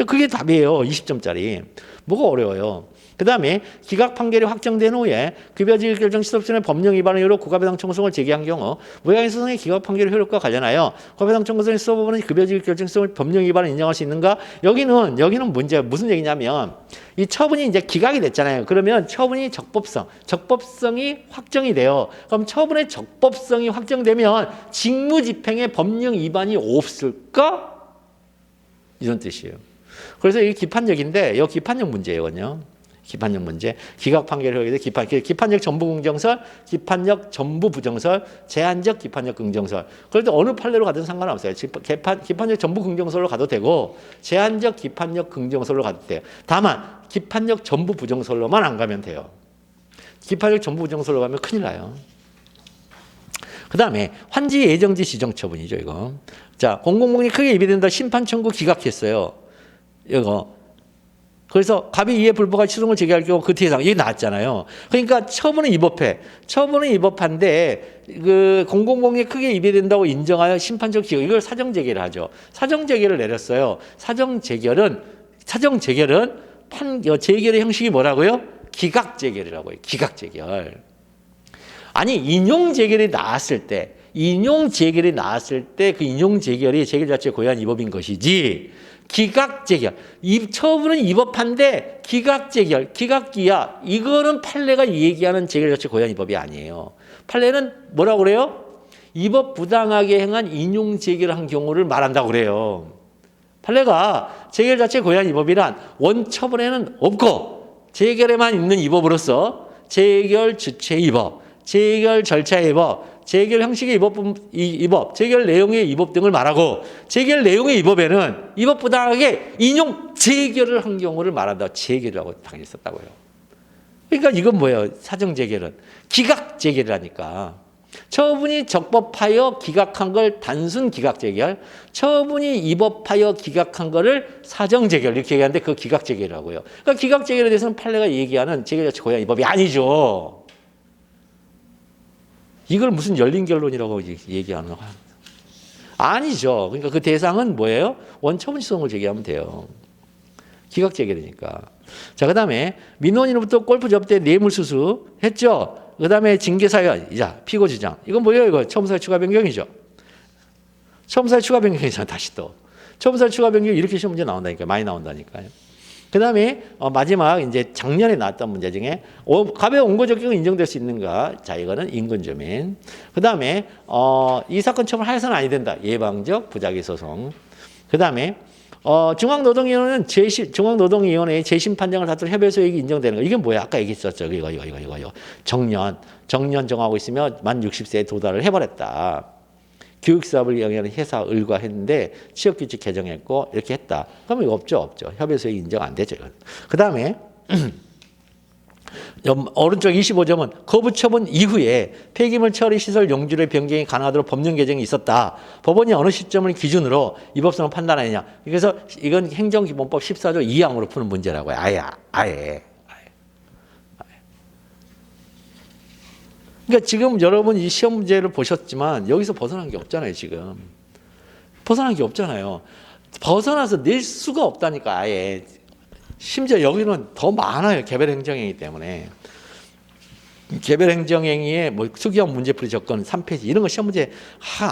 그게 답이에요. 20점짜리. 뭐가 어려워요. 그 다음에 기각 판결이 확정된 후에 급여지급 결정 취소op션의 법령 위반을 이유로 고가배상 청구성을 제기한 경우 무효확인 소송의 기각 판결의 효력과 관련하여 고가배상 청구성의 수법원은 급여지급 결정 취소의 법령 위반을 인정할 수 있는가? 여기는 문제 무슨 얘기냐면 이 처분이 이제 기각이 됐잖아요. 그러면 처분이 적법성이 확정이 돼요. 그럼 처분의 적법성이 확정되면 직무집행의 법령 위반이 없을까? 이런 뜻이에요. 그래서 이게 기판력인데 이 기판력 문제예요. 기판력 문제. 기각 판결 효력에 기판력 전부 긍정설, 기판력 전부 부정설, 제한적 기판력 긍정설. 그래도 어느 판례로 가든 상관없어요. 기판력 전부 긍정설로 가도 되고 제한적 기판력 긍정설로 가도 돼요. 다만 기판력 전부 부정설로만 안 가면 돼요. 기판력 전부 부정설로 가면 큰일 나요. 그 다음에 환지 예정지 지정 처분이죠. 이거. 공공복리 크게 위배된다 심판 청구 기각했어요. 이거. 그래서 갑이 이에 불법과 취소를 제기할 경우 그 대상 이게 나왔잖아요. 그러니까 처분은 위법한데 그 공공복리에 크게 위배된다고 인정하여 심판적 기각 이걸 사정 제기를 하죠. 사정 제기를 내렸어요. 사정 제결은 재결의 형식이 뭐라고요? 기각 제결이라고요. 기각 제결. 아니 인용 재결이 나왔을 때 그 인용 재결이 재결 자체의 고유한 위법인 것이지 기각 재결 이 처분은 위법한데 기각 재결 기각기야 이거는 판례가 얘기하는 재결 자체 고유한 위법이 아니에요. 판례는 뭐라고 그래요? 위법 부당하게 행한 인용 재결을 한 경우를 말한다고 그래요. 판례가 재결 자체 고유한 위법이란 원처분에는 없고 재결에만 있는 위법으로서 재결 주체 위법, 재결 절차의 위법, 재결 형식의 위법, 재결 내용의 위법 등을 말하고 재결 내용의 위법에는 위법 부당하게 인용 재결을 한 경우를 말한다. 재결이라고 당연히 썼다고요. 그러니까 이건 뭐예요? 사정 재결은 기각 재결이라니까. 처분이 적법하여 기각한 걸 단순 기각 재결, 처분이 위법하여 기각한 거를 사정 재결 이렇게 얘기하는데 그 기각 재결이라고요. 그러니까 기각 재결에 대해서는 판례가 얘기하는 재결 자체 고유한 위법이 아니죠. 이걸 무슨 열린 결론이라고 얘기하는 거야? 아니죠. 그러니까 그 대상은 뭐예요? 원처분 취소를 제기하면 돼요. 기각 재결이니까. 그 다음에 민원인으로부터 골프 접대 뇌물수수 했죠. 그 다음에 징계사유, 피고 주장. 이건 뭐예요? 이거 처분사유 추가 변경이죠. 처분사유 추가 변경이잖아. 다시 또. 처분사유 추가 변경 이렇게 시험 문제 나온다니까요. 많이 나온다니까요. 그 다음에 마지막 이제 작년에 나왔던 문제 중에 갑의 원고 적격은 인정될 수 있는가? 이거는 인근주민. 그 다음에 이 사건 처분하여서는 아니 된다. 예방적 부작위 소송. 그 다음에 중앙노동위원회는 중앙노동위원회의 재심 판정을 다투는 협의회 소액이 인정되는 거. 이게 뭐야? 아까 얘기했었죠. 이거. 정년 정하고 있으며 만 60세에 도달을 해버렸다. 교육사업을 영위하는 회사 을과했는데 취업규칙 개정했고 이렇게 했다. 그러면 이거 없죠. 협의회 소액 인정 안 되죠. 그 다음에 오른쪽 25점은 거부 처분 이후에 폐기물 처리 시설 용지의 변경이 가능하도록 법령 개정이 있었다. 법원이 어느 시점을 기준으로 위법성을 판단하느냐. 그래서 이건 행정기본법 14조 2항으로 푸는 문제라고요. 아예. 그러니까 지금 여러분 이 시험 문제를 보셨지만 여기서 벗어난 게 없잖아요. 지금 벗어난 게 없잖아요. 벗어나서 낼 수가 없다니까. 아예. 심지어 여기는 더 많아요. 개별행정행위 때문에. 개별행정행위에 뭐 수기형 문제풀이 조건 3페이지 이런 거 시험 문제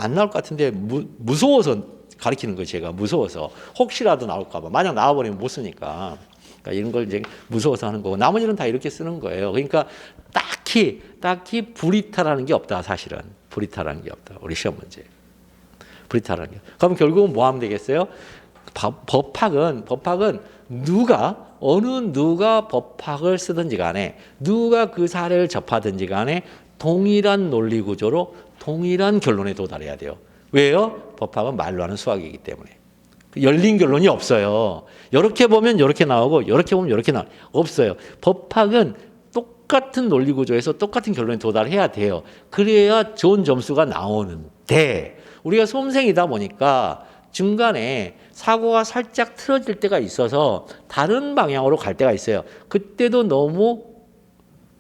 안 나올 것 같은데 무서워서 가르치는 거예요. 제가 무서워서 혹시라도 나올까 봐. 만약 나와버리면 못 쓰니까. 그러니까 이런 걸 이제 무서워서 하는 거고 나머지는 다 이렇게 쓰는 거예요. 그러니까 딱히 불이탈하는 게 없다. 사실은 불이탈하는 게 없다. 우리 시험 문제 불이탈하는 게. 그럼 결국은 뭐 하면 되겠어요? 법학은 누가 법학을 쓰든지 간에 누가 그 사례를 접하든지 간에 동일한 논리 구조로 동일한 결론에 도달해야 돼요. 왜요? 법학은 말로 하는 수학이기 때문에. 열린 결론이 없어요. 이렇게 보면 이렇게 나오고 이렇게 보면 이렇게 나와요. 없어요. 법학은 똑같은 논리 구조에서 똑같은 결론에 도달해야 돼요. 그래야 좋은 점수가 나오는데 우리가 수험생이다 보니까 중간에 사고가 살짝 틀어질 때가 있어서 다른 방향으로 갈 때가 있어요. 그때도 너무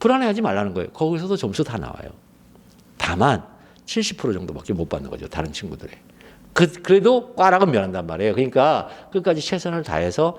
불안해하지 말라는 거예요. 거기서도 점수 다 나와요. 다만 70% 정도밖에 못 받는 거죠. 다른 친구들의. 그래도 꽈락은 면한단 말이에요. 그러니까 끝까지 최선을 다해서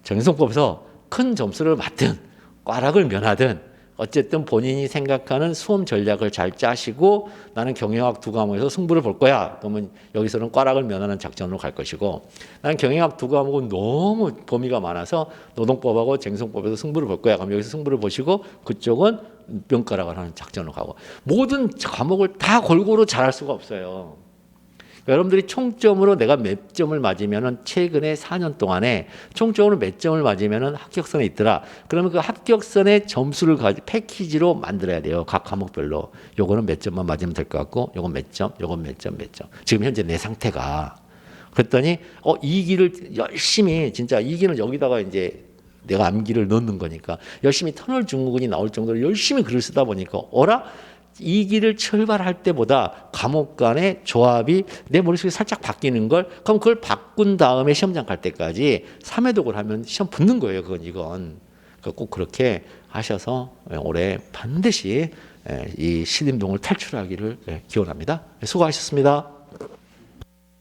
정신성법에서 큰 점수를 받든 꽈락을 면하든 어쨌든 본인이 생각하는 수험 전략을 잘 짜시고 나는 경영학 두 과목에서 승부를 볼 거야. 그러면 여기서는 꽈락을 면하는 작전으로 갈 것이고 나는 경영학 두 과목은 너무 범위가 많아서 노동법하고 쟁성법에서 승부를 볼 거야. 그럼 여기서 승부를 보시고 그쪽은 명가락을 하는 작전으로 가고 모든 과목을 다 골고루 잘할 수가 없어요. 여러분들이 총점으로 내가 몇 점을 맞으면은 최근에 4년 동안에 총점으로 몇 점을 맞으면은 합격선에 있더라. 그러면 그 합격선의 점수를 패키지로 만들어야 돼요. 각 과목별로. 요거는 몇 점만 맞으면 될 것 같고, 요건 몇 점, 요건 몇 점, 몇 점. 지금 현재 내 상태가. 그랬더니 이 길을 열심히 진짜 이 길은 여기다가 이제 내가 암기를 넣는 거니까 열심히 터널 증후군이 나올 정도로 열심히 글을 쓰다 보니까 이 길을 출발할 때보다 과목 간의 조합이 내 머릿속에 살짝 바뀌는 걸 그럼 그걸 바꾼 다음에 시험장 갈 때까지 3회독을 하면 시험 붙는 거예요. 이건 꼭 그렇게 하셔서 올해 반드시 이 신림동을 탈출하기를 기원합니다. 수고하셨습니다.